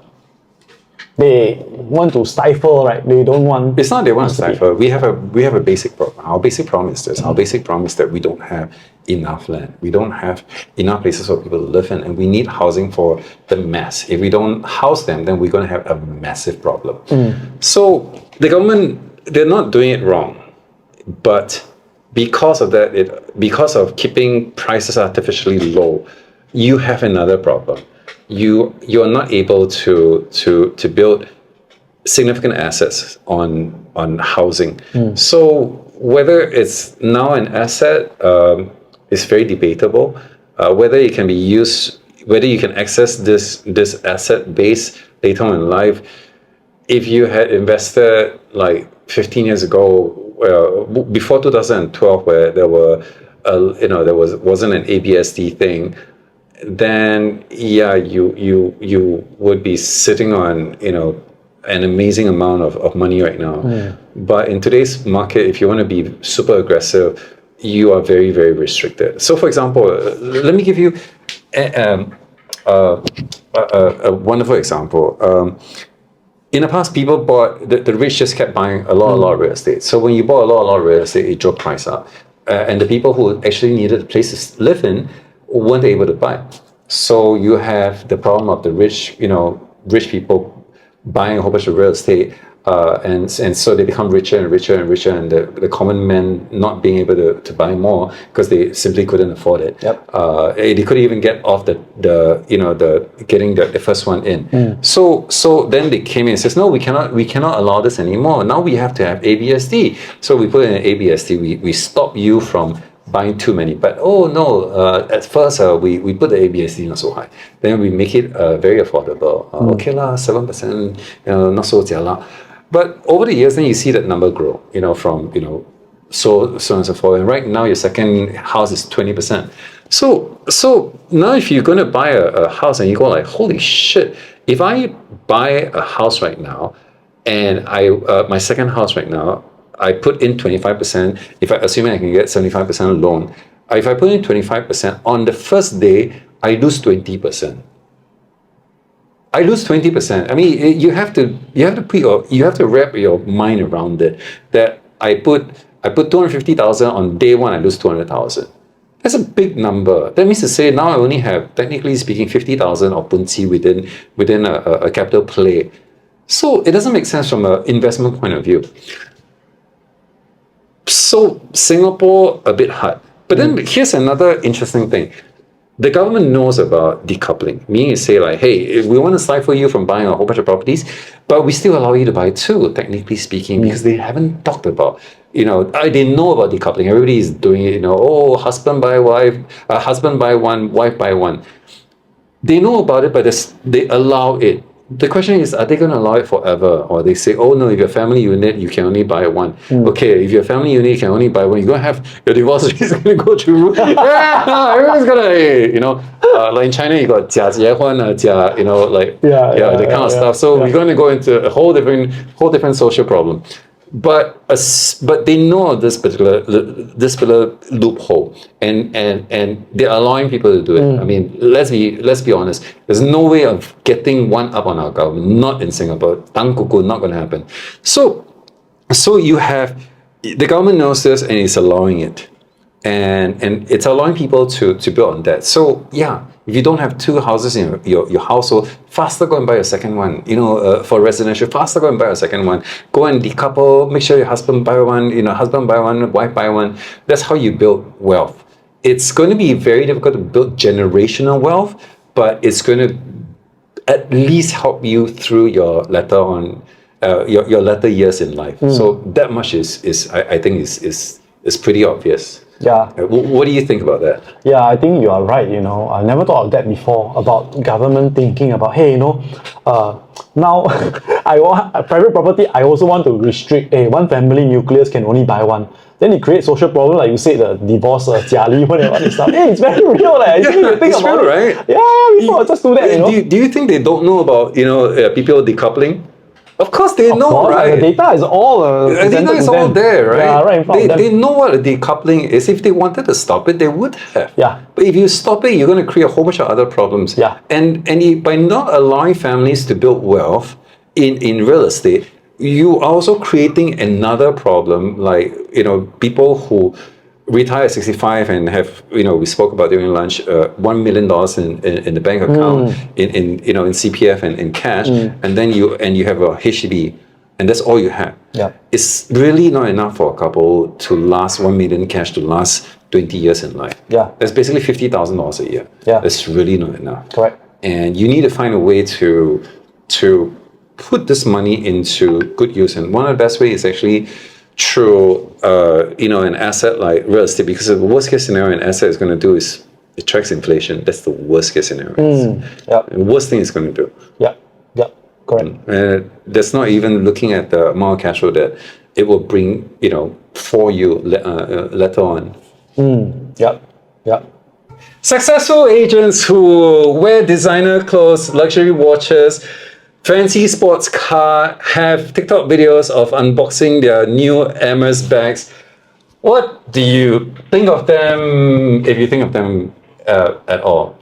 They want to stifle, right? They don't want. It's not they want to stifle. We have a basic problem. Our basic problem is this. Our basic problem is that we don't have enough land. We don't have enough places for people to live in, and we need housing for the mass. If we don't house them, then we're going to have a massive problem. So the government, they're not doing it wrong, but because of that, because of keeping prices artificially low, you have another problem. You are not able to build significant assets on housing. So whether it's now an asset is very debatable. Whether it can be used, whether you can access this asset base later on in life. If you had invested like 15 years ago, before 2012, where there wasn't an ABSD thing, then you would be sitting on an amazing amount of money right now. But in today's market, if you want to be super aggressive, you are very, very restricted. So for example, let me give you a wonderful example. In the past, people bought, the rich just kept buying a lot of real estate. So when you bought a lot of real estate, it drove price up. And the people who actually needed a place to live in weren't able to buy. So you have the problem of the rich people buying a whole bunch of real estate, and so they become richer and richer and richer, and the common man not being able to buy more because they simply couldn't afford it. They couldn't even get off the getting the first one in. So then they came in and says, no, we cannot allow this anymore. Now we have to have ABSD. So we put in an ABSD. We stop you from buying too many, but at first we put the ABSD not so high, then we make it very affordable. Okay lah, 7%, not so jialat. But over the years, then you see that number grow, from so on and so forth. And right now, your second house is 20%. So now if you're going to buy a house and you go like, holy shit, if I buy a house right now and my second house right now, I put in 25%, if I assuming I can get 75% loan, if I put in 25%, on the first day, I lose 20%. I lose 20%. I mean, you have to wrap your mind around it. That I put 250,000 on day one, I lose 200,000. That's a big number. That means to say now I only have, technically speaking, 50,000 of punci within a capital play. So it doesn't make sense from an investment point of view. So Singapore a bit hard. But then here's another interesting thing. The government knows about decoupling, meaning to say like, hey, we want to stifle you from buying a whole bunch of properties, but we still allow you to buy two, technically speaking, because they haven't talked about, they know about decoupling. Everybody is doing it, husband buy wife, husband buy one, wife buy one. They know about it, but they allow it. The question is, are they going to allow it forever? Or they say, oh no, if you're a family unit, you can only buy one. Okay, if you're a family unit, you can only buy one. You're going to have, your divorce rate is going to go through. Yeah, everyone's going to, like in China, you got 假结婚, that kind of stuff. So we're going to go into a whole different social problem. But they know this particular loophole, and they're allowing people to do it. I mean, let's be honest. There's no way of getting one up on our government. Not in Singapore. Tang kuku, not going to happen. So you have the government knows this and it's allowing it, and it's allowing people to build on that. So yeah. If you don't have two houses in your household, faster go and buy a second one. For residential, faster go and buy a second one. Go and decouple, make sure your husband buy one, husband buy one, wife buy one. That's how you build wealth. It's going to be very difficult to build generational wealth, but it's going to at least help you through your latter on your latter years in life. So that much I think is pretty obvious. Yeah. What do you think about that? Yeah, I think you are right. I never thought of that before, about government thinking about, hey, now I want a private property. I also want to restrict. One family nucleus can only buy one. Then it creates social problem, like you said, the divorce, 假离婚, and all this stuff. Hey, it's very real. You need to think about real, it. Right? Yeah, people just do that. Do you think they don't know about people decoupling? Of course they know, right? The data is all the data is all there, right? Yeah, right in front of them. They know what a decoupling is. If they wanted to stop it, they would have. Yeah. But if you stop it, you're going to create a whole bunch of other problems. Yeah. And by not allowing families to build wealth in real estate, you are also creating another problem, like people who retire at 65 and have, we spoke about during lunch, $1 million in the bank account, in CPF and in cash, and then you have a HDB, and that's all you have. Yeah. It's really not enough for a couple to last 1 million cash to last 20 years in life. Yeah. That's basically $50,000 a year. Yeah. That's really not enough. Correct. And you need to find a way to put this money into good use. And one of the best ways is actually through an asset like real estate, because the worst case scenario an asset is going to do is it tracks inflation. That's the worst case scenario. The worst thing it's going to do. Yeah, correct. That's not even looking at the amount of cash flow that it will bring, for you later on. Yeah. Successful agents who wear designer clothes, luxury watches, fancy sports car, have TikTok videos of unboxing their new Hermes bags. What do you think of them, if you think of them at all?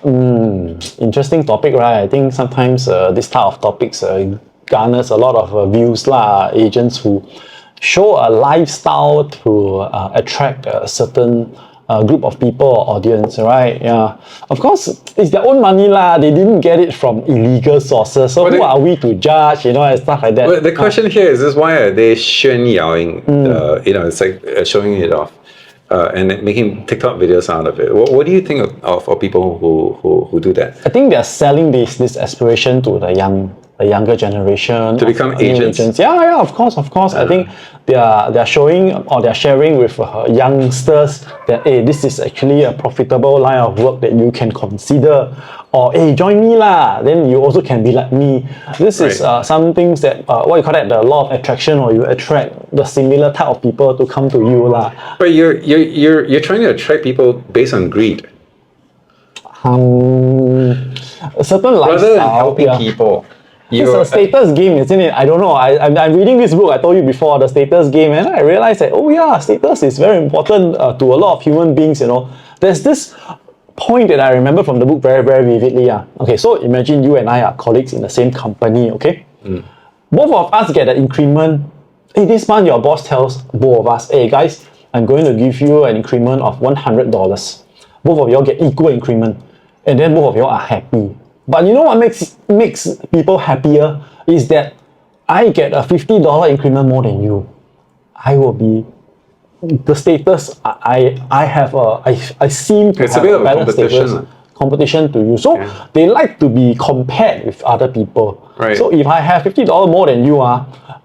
Interesting topic, right? I think sometimes this type of topics garners a lot of views agents who show a lifestyle to attract a certain group of people or audience, right? Yeah. Of course, it's their own money lah. They didn't get it from illegal sources. So who are we to judge, and stuff like that? But the question here is why are they 炫耀ing? It's like showing it off. And making TikTok videos out of it. What do you think of people who do that? I think they're selling this aspiration to the younger generation to become agents. Yeah, of course. I think they're showing or they're sharing with youngsters that this is actually a profitable line of work that you can consider. or hey, join me lah, then you also can be like me. This is Right. some things that what you call that, the law of attraction, or you attract the similar type of people to come to you lah. But you're trying to attract people based on greed A certain rather than lifestyle, helping yeah. people. It's a status game, isn't it? I don't know. I'm reading this book, I told you before, the status game, and I realized that, oh yeah, status is very important to a lot of human beings, you know. There's this point that I remember from the book very, very vividly. Yeah. Okay, so imagine you and I are colleagues in the same company, okay? Both of us get an increment. Hey, this month your boss tells both of us, hey guys, I'm going to give you an increment of $100. Both of you all get equal increment. And then both of you all are happy. But you know what makes people happier is that I get a $50 increment more than you. I will be the status I seem to It's a have bit of a better competition. status competition to you. So they like to be compared with other people. Right. So if I have $50 more than you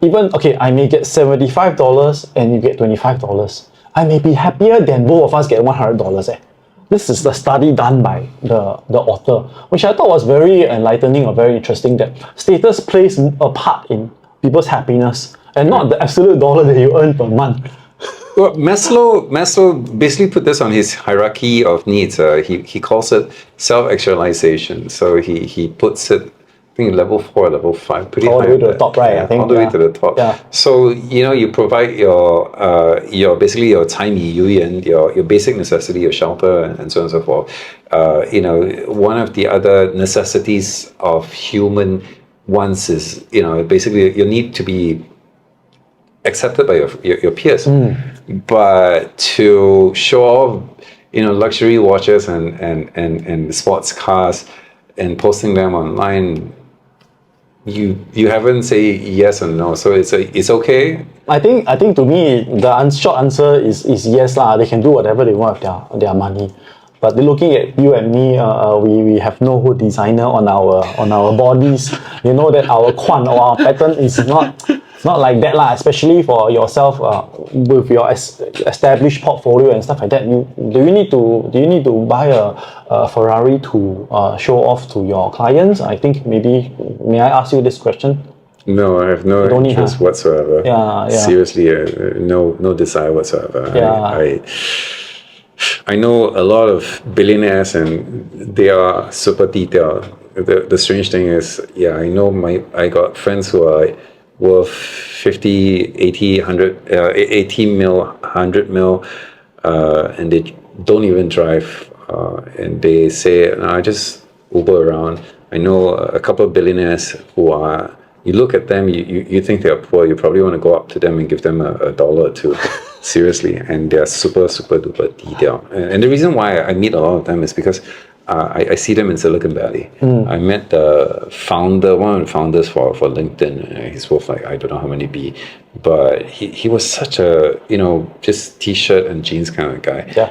even okay, I may get $75 and you get $25. I may be happier than both of us get $100. This is the study done by the author, which I thought was very enlightening or very interesting, that status plays a part in people's happiness and not the absolute dollar that you earn per month. Well, Maslow basically put this on his hierarchy of needs. He calls it self-actualization. So he puts it, I think, level 4, level 5, pretty All the high way to up the top, there. right? Yeah, I think all the way to the top. Yeah. So you provide your basically your 柴米油盐, your basic necessity, your shelter, and so on and so forth. One of the other necessities of human wants is basically you need to be accepted by your peers. But to show off, luxury watches and sports cars and posting them online, you haven't say yes or no. So it's okay. I think to me the short answer is yes lah. They can do whatever they want with their money. But looking at you and me, we have no hood designer on our bodies. You know that our quan or our pattern is not like that lah. Especially for yourself, with your established portfolio and stuff like that. Do you need to buy a Ferrari to show off to your clients? I think maybe, may I ask you this question? No, I have no interest whatsoever. Yeah. Seriously, no desire whatsoever. Yeah. I know a lot of billionaires and they are super detailed. The strange thing is, I know I got friends who are worth 50, 80, 100, 80 mil, 100 mil, and they don't even drive. And they say, no, I just Uber around. I know a couple of billionaires who are, you look at them, you think they're poor, you probably want to go up to them and give them a dollar or two. Seriously, and they're super, super duper detailed. And the reason why I meet a lot of them is because I see them in Silicon Valley. I met the founder, one of the founders for LinkedIn. He's worth like, I don't know how many B, but he was such a, just t-shirt and jeans kind of guy. Yeah.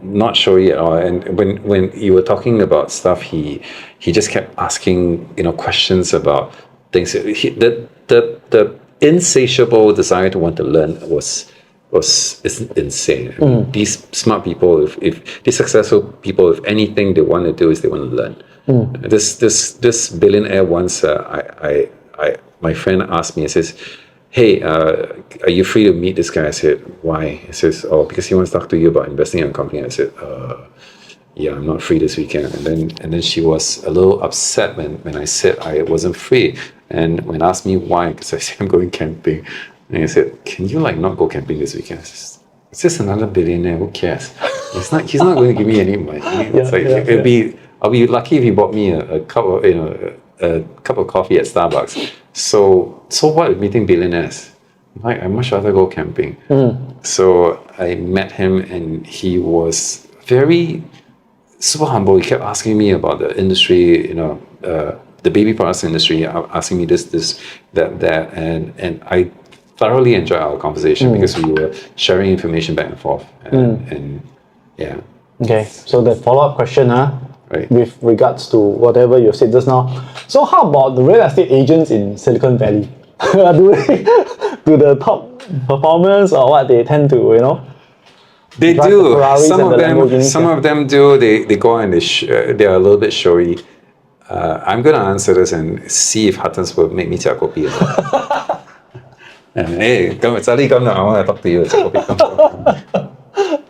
Not showy at all. And when you were talking about stuff, he just kept asking, questions about things. The insatiable desire to want to learn is insane. These smart people, if these successful people, if anything they want to do is they want to learn. This billionaire once, my friend asked me, he says, hey, are you free to meet this guy? I said, why? He says, oh, because he wants to talk to you about investing in a company. I said, yeah, I'm not free this weekend. And then she was a little upset when I said I wasn't free. And when asked me why, because I said I'm going camping. And he said, can you not go camping this weekend? I said, it's just another billionaire, who cares? He's not going to give me any money. I'll be lucky if he bought me a cup of a cup of coffee at Starbucks. So what with meeting billionaires? I much rather go camping. So I met him and he was very super humble. He kept asking me about the industry, the baby products industry, asking me this, that, and I thoroughly enjoyed our conversation because we were sharing information back and forth. And yeah. Okay, so the follow-up question, right, with regards to whatever you said just now. So how about the real estate agents in Silicon Valley? Do the top performers or what, they tend to, They drive do. the Ferraris Some and of the them, Lamborghinis, some yeah. of them do. They go and they are a little bit showy. I'm gonna answer this and see if Huttons will make me check copy. And hey, come, Charlie, come now. I want to talk to you.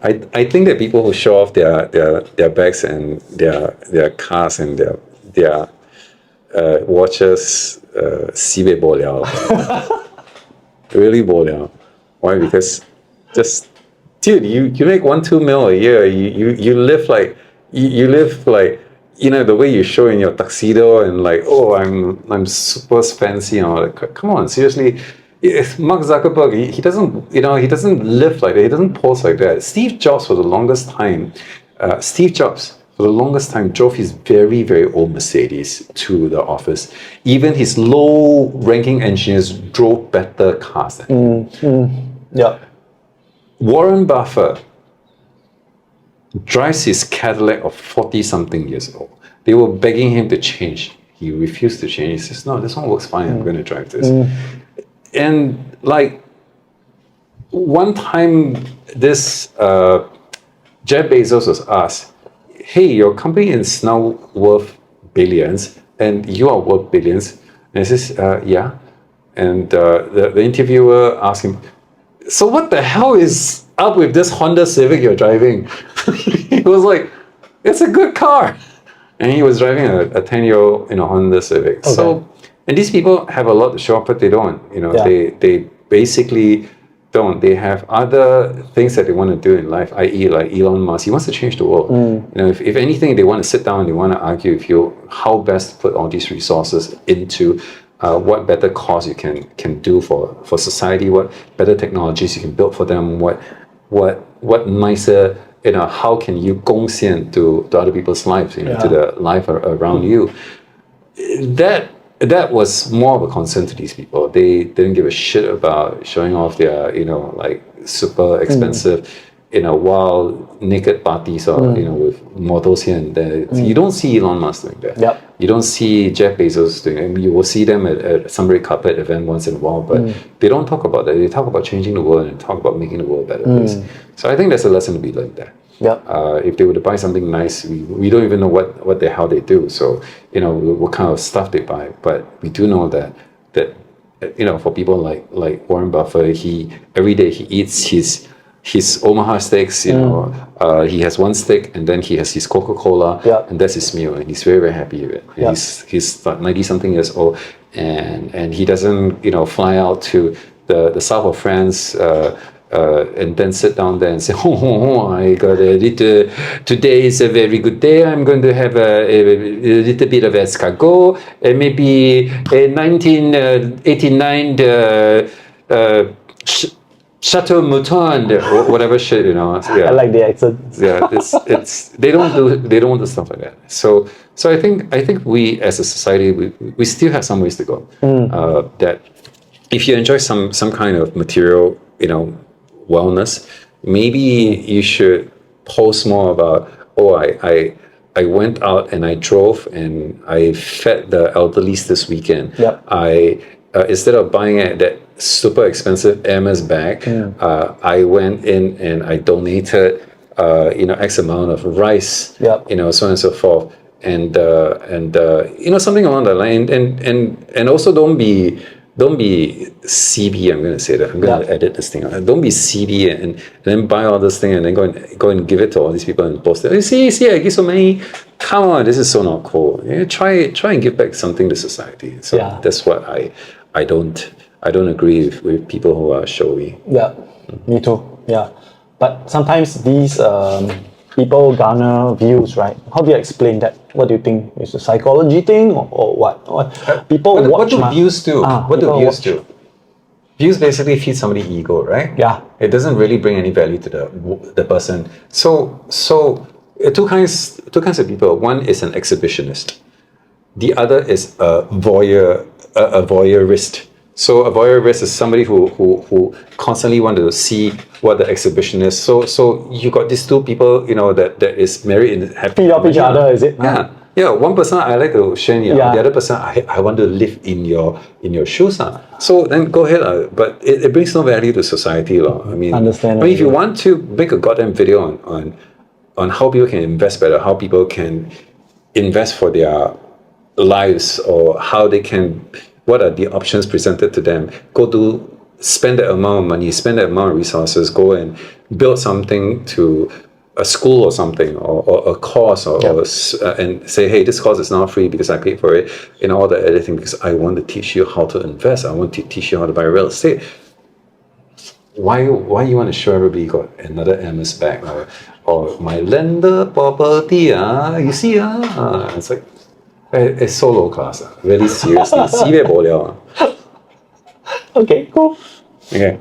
I think that people who show off their bags and their cars and their watches, sibei bo liao. Really bo liao. Why? Because just, dude, you make 1-2 mil a year. You live like you live like, you know, the way you show in your tuxedo and like, oh, I'm super fancy and all that. Come on, seriously. Mark Zuckerberg, he doesn't, you know, he doesn't live like that. He doesn't pose like that. Steve Jobs, for the longest time, drove his very, very old Mercedes to the office. Even his low-ranking engineers drove better cars than him. Yeah. Warren Buffett drives his Cadillac of 40-something years old. They were begging him to change. He refused to change. He says, no, this one works fine. I'm going to drive this. And like one time, this Jeff Bezos was asked, hey, your company is now worth billions and you are worth billions. And he says, yeah. And the interviewer asked him, so what the hell is up with this Honda Civic you're driving? He was like, it's a good car. And he was driving a 10-year-old Honda Civic. Okay. So, and these people have a lot to show up, but they don't. You know, they basically don't. They have other things that they want to do in life, i.e. like Elon Musk. He wants to change the world. You know, if anything, they want to sit down and they want to argue with you how best to put all these resources into what better cause you can do for society, what better technologies you can build for them, what nicer, you know, how can you 贡献 to other people's lives, you know, to the life around you. That was more of a concern to these people. They didn't give a shit about showing off their, you know, like super expensive, you know, wild naked parties or, you know, with models here and there. You don't see Elon Musk doing that. Yep. You don't see Jeff Bezos doing it. I mean, you will see them at some red carpet event once in a while, but they don't talk about that. They talk about changing the world and talk about making the world a better place. So I think there's a lesson to be learned there. Yep. If they were to buy something nice, we don't even know what the hell they do. So, you know, what kind of stuff they buy. But we do know that you know, for people like Warren Buffett, every day he eats his Omaha steaks, you know, he has one steak and then he has his Coca-Cola and that's his meal and he's very, very happy with it. And he's 90-something years old and he doesn't, you know, fly out to the south of France and then sit down there and say, I got a little, today is a very good day, I'm going to have a little bit of escargot, and maybe a 1989 Chateau Mouton, or whatever shit, you know. So, I like the accent. Yeah, it's they don't do stuff like that. So I think we as a society we still have some ways to go. That if you enjoy some kind of material, you know, wellness, maybe you should post more about, oh, I went out and I drove and I fed the elderlies this weekend. Yep. I instead of buying that super expensive Hermes bag, I went in and I donated you know, X amount of rice, you know, so on and so forth, and you know, something along that line, and also don't be CB. I'm going to say that. I'm going to edit this thing out. Don't be CB and then buy all this thing and then go and give it to all these people and post it. You see, I give so many. Come on, this is so not cool. You know, try and give back something to society. So that's what I don't agree with people who are showy. Yeah, me too. Yeah, but sometimes these people garner views, right? How do you explain that? What do you think? Is it a psychology thing or what? People watch. What do views do? What do views do? Views basically feed somebody's ego, right? Yeah. It doesn't really bring any value to the person. So two kinds of people. One is an exhibitionist. The other is a voyeurist. So a voyeurist is somebody who constantly want to see what the exhibition is. So you got these two people, you know, that is married and happy. Feed off each other, is it? Yeah. Yeah, one person I like to share, Yeah. the other person I want to live in your shoes. So then go ahead, but it brings no value to society. I mean, Understandable. if you want to make a goddamn video on how people can invest better, how people can invest for their lives, or how they can, what are the options presented to them, spend that amount of money, spend that amount of resources, go and build something to a school or something, or a course, and say, hey, this course is not free because I paid for it, and all that other thing, because I want to teach you how to invest. I want to teach you how to buy real estate. Why you want to show everybody got another MS bag, or my lender property? You see, it's like, it's so low class. Really, seriously. Sibei bo liao. Okay, cool. Okay.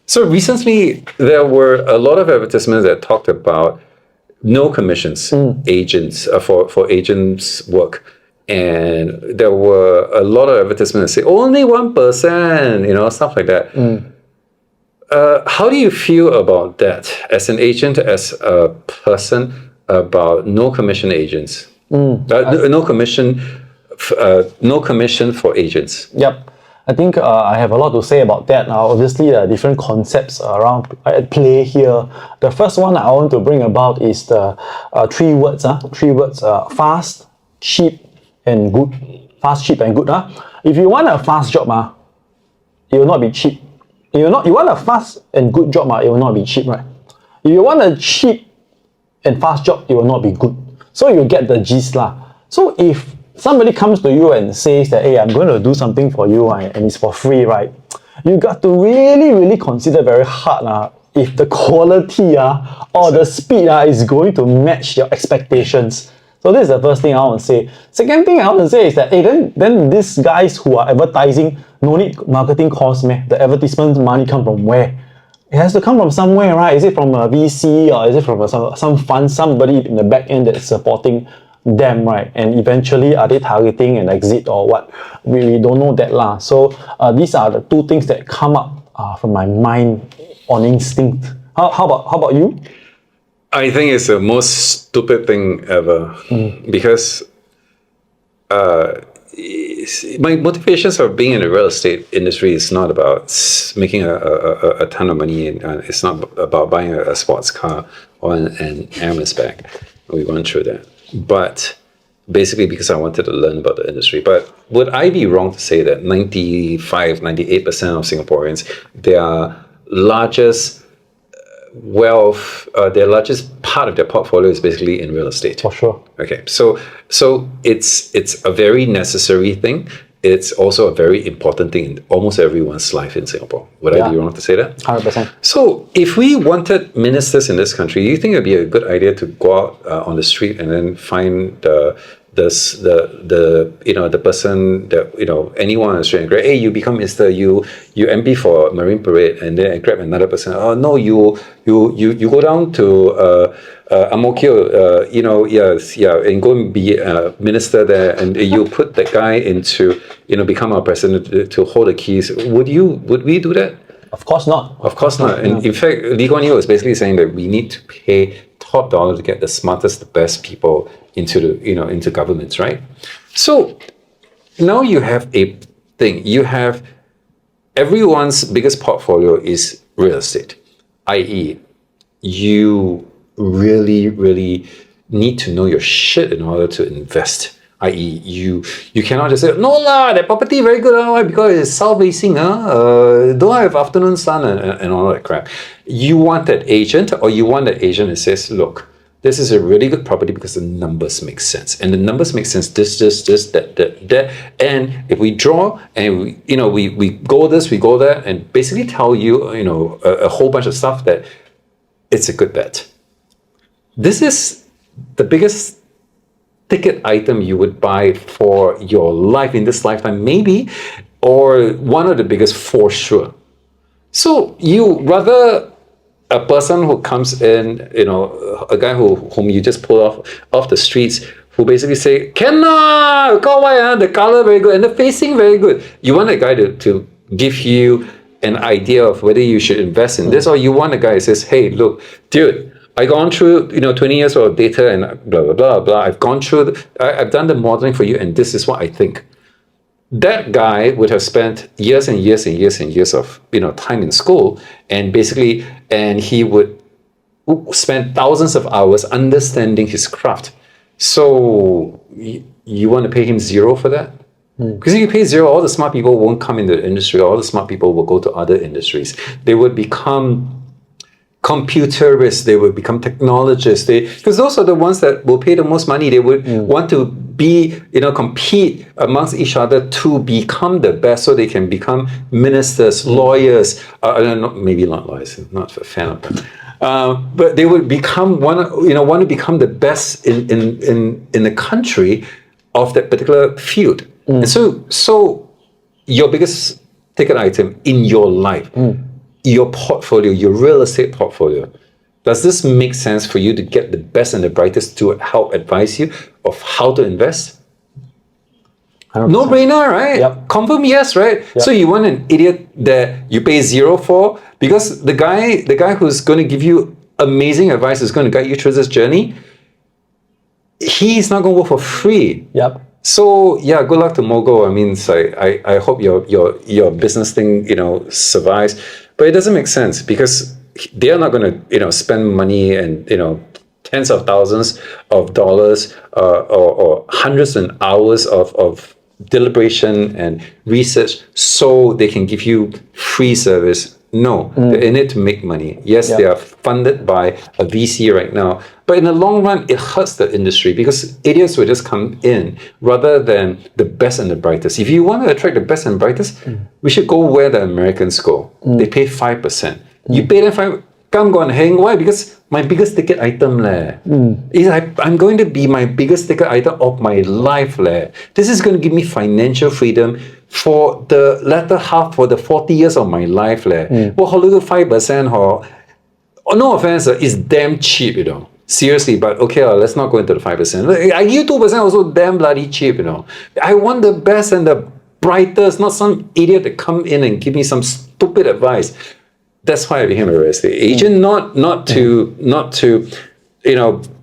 So recently, there were a lot of advertisements that talked about no commissions, agents, for agents' work. And there were a lot of advertisements that say only 1%, stuff like that. How do you feel about that as an agent, as a person, about no commission agents? No commission for agents. Yep. I think I have a lot to say about that. Now, obviously, there are different concepts around at play here. The first one I want to bring about is the three words. Fast, cheap, and good. Fast, cheap, and good. If you want a fast job, it will not be cheap. You want a fast and good job, it will not be cheap, right? If you want a cheap and fast job, it will not be good. So you get the gist lah. So if somebody comes to you and says that, hey, I'm going to do something for you, and it's for free, right? You got to really, really consider very hard if the quality or the speed is going to match your expectations. So this is the first thing I want to say. Second thing I want to say is that, hey, then these guys who are advertising, no need marketing costs, man. The advertisement money come from where? It has to come from somewhere, right? Is it from a VC, or is it from some fund, somebody in the back end that's supporting them, right? And eventually, are they targeting an exit or what? We don't know that lah. So these are the two things that come up from my mind on instinct. How about you? I think it's the most stupid thing ever, because my motivations of being in the real estate industry is not about making a ton of money. It's not about buying a sports car or an Hermes bag. We went through that. But basically because I wanted to learn about the industry. But would I be wrong to say that 95, 98% of Singaporeans, their largest their largest part of their portfolio is basically in real estate? For sure. Okay, so it's a very necessary thing. It's also a very important thing in almost everyone's life in Singapore. Would I be wrong to say that? 100%. So if we wanted ministers in this country, do you think it'd be a good idea to go out on the street and then find the person that, anyone on the street and grab, hey, you become minister, you MP for Marine Parade, and then I grab another person. Oh no, you go down to Ang Mo Kio, and go and be a minister there, and you put that guy into, become our president to hold the keys. Would we do that? Of course not. Of course not. And in fact, Lee Kuan Yew is basically saying that we need to pay top dollar to get the smartest, the best people into governments, right? So now you have a thing. You have everyone's biggest portfolio is real estate, i.e., you really, really need to know your shit in order to invest. I.e., you cannot just say, no lah, that property very good, why? Because it's south-facing, don't have afternoon sun and all that crap. You want that agent, or you want that agent that says, look, this is a really good property because the numbers make sense. And the numbers make sense, this, that. And if we draw and we go this, we go that, and basically tell you, a whole bunch of stuff that it's a good bet. This is the biggest ticket item you would buy for your life in this lifetime, maybe, or one of the biggest for sure. So you rather a person who comes in, a guy whom you just pull off the streets, who basically say, can the color very good and the facing very good. You want a guy to give you an idea of whether you should invest in this, or you want a guy who says, hey, look, dude, I've gone through 20 years of data and blah blah blah blah. I've gone through. I've done the modeling for you, and this is what I think. That guy would have spent years and years and years and years of time in school, and he would spend thousands of hours understanding his craft. So you want to pay him zero for that? Because if you pay zero, all the smart people won't come into the industry. All the smart people will go to other industries. They would become computerists, they would become technologists, because those are the ones that will pay the most money. They would want to compete amongst each other to become the best, so they can become ministers, lawyers. Maybe not lawyers. I'm not a fan of them. But they would want to become the best in the country of that particular field. And so your biggest ticket item in your life, your portfolio, your real estate portfolio, does this make sense for you to get the best and the brightest to help advise you of how to invest? 100%. No brainer, right? Yep. Confirm yes, right? Yep. So you want an idiot that you pay zero for, because the guy who's going to give you amazing advice, is going to guide you through this journey, he's not going to work for free. Yep. So yeah, good luck to Mogul. I mean, I hope your business thing survives, but it doesn't make sense, because they are not going to spend money and tens of thousands of dollars or hundreds of hours of deliberation and research so they can give you free service. No, they're in it to make money. Yes, they are funded by a VC right now, but in the long run, it hurts the industry, because idiots will just come in rather than the best and the brightest. If you want to attract the best and brightest, we should go where the Americans go. They pay 5%. You pay them 5%. Come go and hang. Why? Because my biggest ticket item I'm going to be my biggest ticket item of my life This is going to give me financial freedom for the latter half, for the 40 years of my life Well, Hollywood 5% no offense, it's damn cheap, Seriously, but okay, let's not go into the 5%. I give 2% also damn bloody cheap, I want the best and the brightest, not some idiot that come in and give me some stupid advice. That's why I became a real estate agent, not to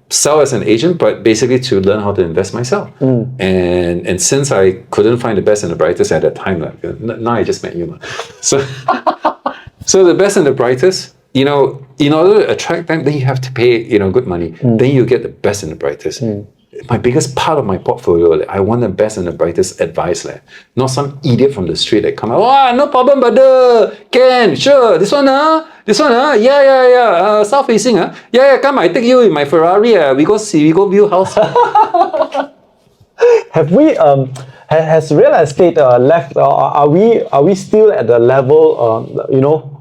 sell as an agent, but basically to learn how to invest myself. And since I couldn't find the best and the brightest at that time, now I just met you. So the best and the brightest, in order to attract them, then you have to pay good money. Then you get the best and the brightest. My biggest part of my portfolio, I want the best and the brightest advice, not some idiot from the street that come out, no problem, brother, can, sure, this one, yeah, south facing, yeah, come, I take you in my Ferrari, we go view house. Have we, has real estate left, are we still at the level,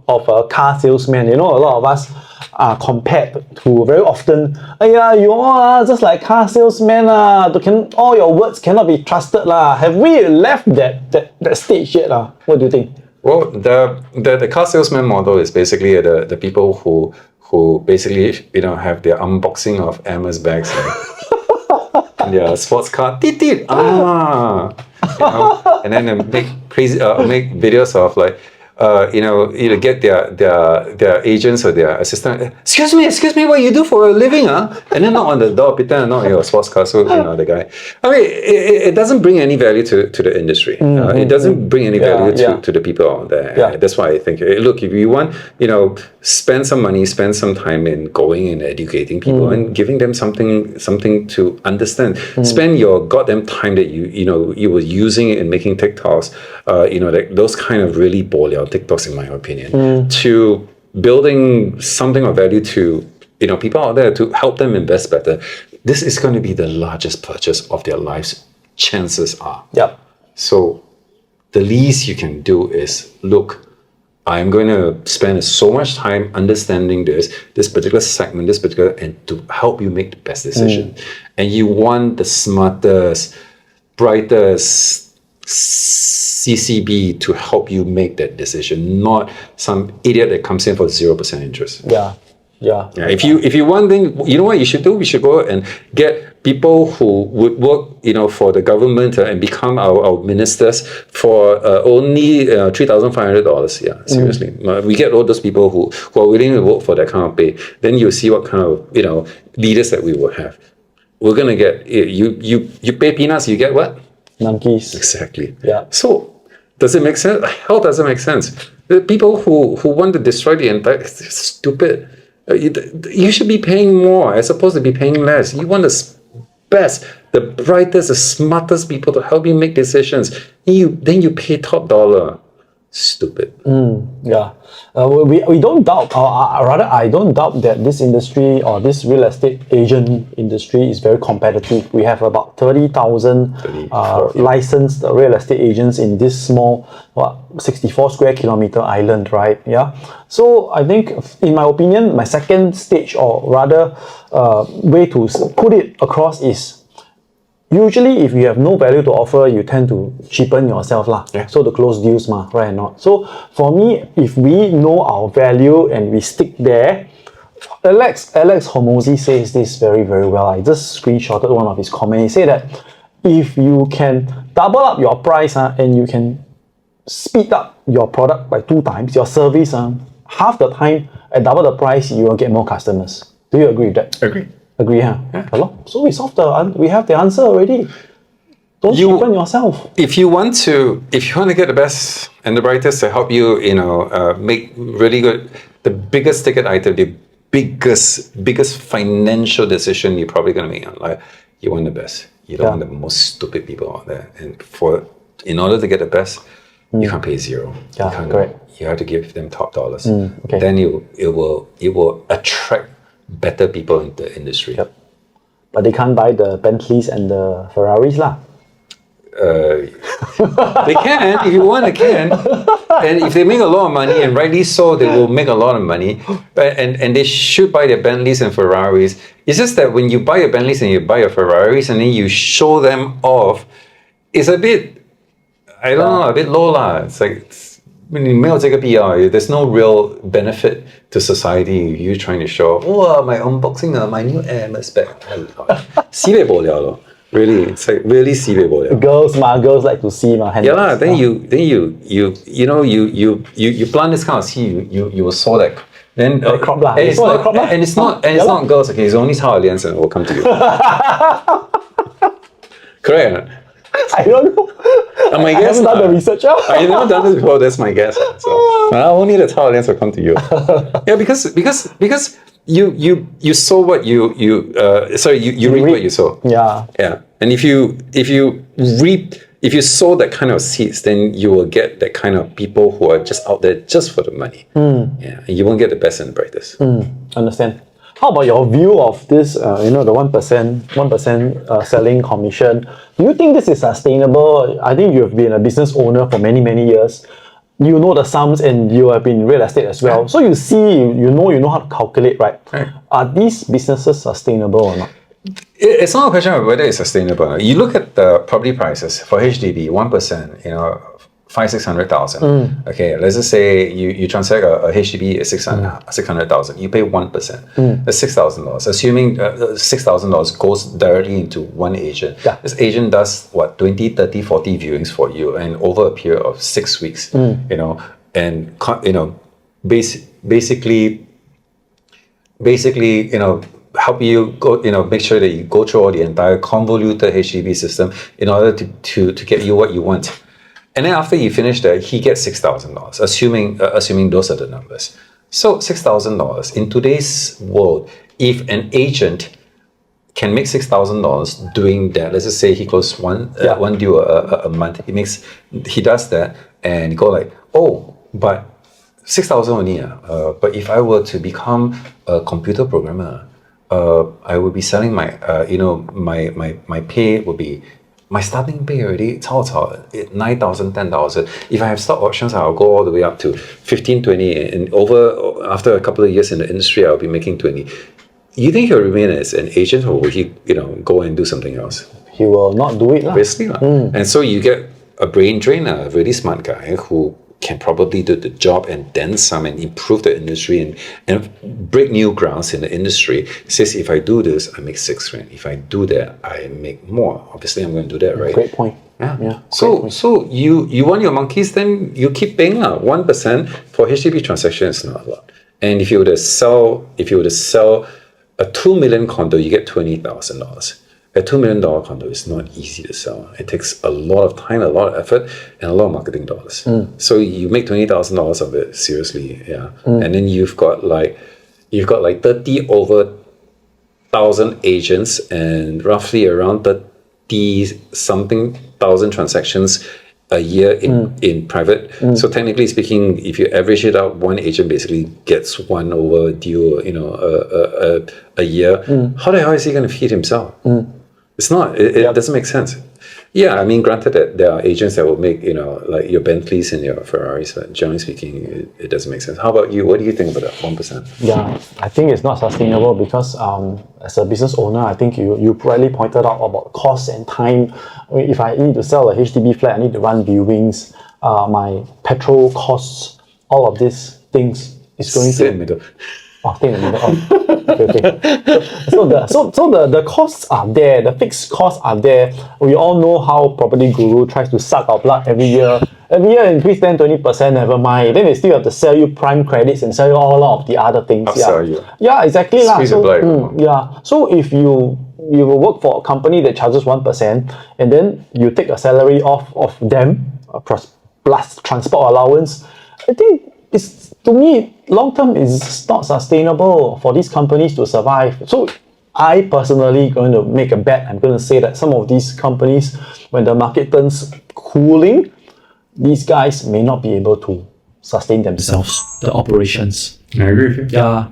of a car salesman? A lot of us are compared to very often, you all just like car salesman, all your words cannot be trusted. Have we left that stage yet? What do you think? Well, the car salesman model is basically the people who basically have their unboxing of Hermes bags and their sports car, and then they make make videos of get their agents or their assistant. Excuse me, what you do for a living, And then knock on the door, pretend not your sports car. So the guy. I mean, it doesn't bring any value to the industry. It doesn't bring any value to the people out there. That's why I think, look, if you want, spend some money, spend some time in going and educating people and giving them something to understand. Spend your goddamn time that you were using it in making TikToks. Like those kind of really boliao TikToks, in my opinion, to building something of value to people out there to help them invest better. This is going to be the largest purchase of their lives, chances are. Yep. So the least you can do is, look, I'm going to spend so much time understanding this particular segment, and to help you make the best decision. And you want the smartest, brightest CCB to help you make that decision, not some idiot that comes in for 0% interest. Yeah. Yeah. Yeah, if you want, then you know what you should do. We should go and get people who would work, for the government and become our ministers for only $3,500. Yeah, seriously. We get all those people who are willing to work for that kind of pay. Then you see what kind of leaders that we will have. We're gonna get you pay peanuts, you get what? Monkeys. Exactly. Yeah. So does it make sense? How does it make sense? The people who want to destroy the entire, it's stupid. You should be paying more as opposed to be paying less. You want the best, the brightest, the smartest people to help you make decisions. Then you pay top dollar. Stupid. Yeah, we don't doubt, or rather, I don't doubt that this industry or this real estate agent industry is very competitive. We have about 30,000 licensed real estate agents in this small, 64 square kilometer island, right? Yeah. So I think, in my opinion, my second stage, or rather, way to put it across is, usually, if you have no value to offer, you tend to cheapen yourself lah. Yeah. So to close deals right or not. So for me, if we know our value and we stick there, Alex Hormozy says this very, very well. I just screenshotted one of his comments. He said that if you can double up your price and you can speed up your product by 2 times, your service half the time at double the price, you will get more customers. Do you agree with that? Agree, huh? Yeah. So we have the answer already. Don't cheapen yourself. If you want to get the best and the brightest to help you, make really good, the biggest ticket item, the biggest financial decision you're probably going to make in life, you want the best. You don't want the most stupid people out there. And in order to get the best, you can't pay zero. Yeah, correct. You have to give them top dollars. Okay. Then it will attract better people in the industry. Yep. But they can't buy the Bentleys and the Ferraris lah. They can, if you want, they can. And if they make a lot of money, and rightly so, they will make a lot of money. And they should buy their Bentleys and Ferraris. It's just that when you buy a Bentleys and you buy a Ferraris and then you show them off, it's a bit, I don't know, a bit low lah. It's like, there's no real benefit to society. You trying to show, my unboxing my new Hermes bag. Really, it's like really Girls like to see Yeah lah. Then you plant this kind of seed. You will sow that. Then crop lah. And it's not girls. Okay, it's only Singaporeans and it will come to you. Correct. I don't know. My I guess. haven't done the research. I've never done this before. That's my guess. So only the Thailanders will come to you. Yeah, because you sow what you reap what you sow. Yeah. Yeah, and if you sow that kind of seeds, then you will get that kind of people who are just out there just for the money. Yeah, and you won't get the best and the brightest. Understand. How about your view of this, the 1% selling commission? Do you think this is sustainable? I think you have been a business owner for many, many years. You know the sums and you have been in real estate as well. So you see, you know how to calculate, right? Are these businesses sustainable or not? It's not a question of whether it's sustainable. You look at the property prices for HDB, 1%, 500,000-600,000. Okay, let's just say you transact a HDB at 600,000. You pay 1%. That's $6,000. Assuming $6,000 goes directly into one agent. Yeah. This agent does 20, 30, 40 viewings for you, and over a period of 6 weeks. Basically, help you go, make sure that you go through all the entire convoluted HDB system in order to get you what you want. And then after you finish that, he gets $6,000, assuming those are the numbers. So $6,000 in today's world, if an agent can make $6,000 doing that, let's just say he closes one deal a month, he does that and go like, but 6,000 only. But if I were to become a computer programmer, I would be selling my my pay would be. My starting pay already, 9,000, 10,000. If I have stock options, I'll go all the way up to 15, 20. And after a couple of years in the industry, I'll be making 20. You think he'll remain as an agent, or will he, go and do something else? He will not do it. Obviously. And so you get a brain drain, a really smart guy who can probably do the job and then some and improve the industry and break new grounds in the industry. Says if I do this, I make 6 rand. If I do that, I make more. Obviously, I'm going to do that, right? Great point. Yeah. So you want your monkeys, then you keep paying 1% for HDB transaction is not a lot. And if you were to sell a 2 million condo, you get $20,000. A $2 million condo is not easy to sell. It takes a lot of time, a lot of effort, and a lot of marketing dollars. So you make $20,000 of it, seriously, yeah. And then you've got like 30 over 1,000 agents and roughly around 30 something thousand transactions a year in private. So technically speaking, if you average it out, one agent basically gets one over deal, a year. How the hell is he going to feed himself? It's not. It doesn't make sense. Yeah, I mean, granted that there are agents that will make, like your Bentleys and your Ferraris, but generally speaking, it doesn't make sense. How about you? What do you think about that 1%? Yeah, I think it's not sustainable because as a business owner, I think you rightly pointed out about cost and time. I mean, if I need to sell a HDB flat, I need to run viewings, my petrol costs, all of these things is going Sit to... in the middle. Oh, stay in the middle. Okay. So the costs are there, the fixed costs are there. We all know how Property Guru tries to suck our blood every year. Every year increase 10-20%, never mind. Then they still have to sell you prime credits and sell you all of the other things. Upsell you. Yeah, exactly. Squeeze the blood. Yeah. So if you will work for a company that charges 1% and then you take a salary off of them plus transport allowance, I think it's, to me, long term is not sustainable for these companies to survive. So I personally going to make a bet. I'm going to say that some of these companies, when the market turns cooling, these guys may not be able to sustain themselves, the operations. I agree with you. Yeah.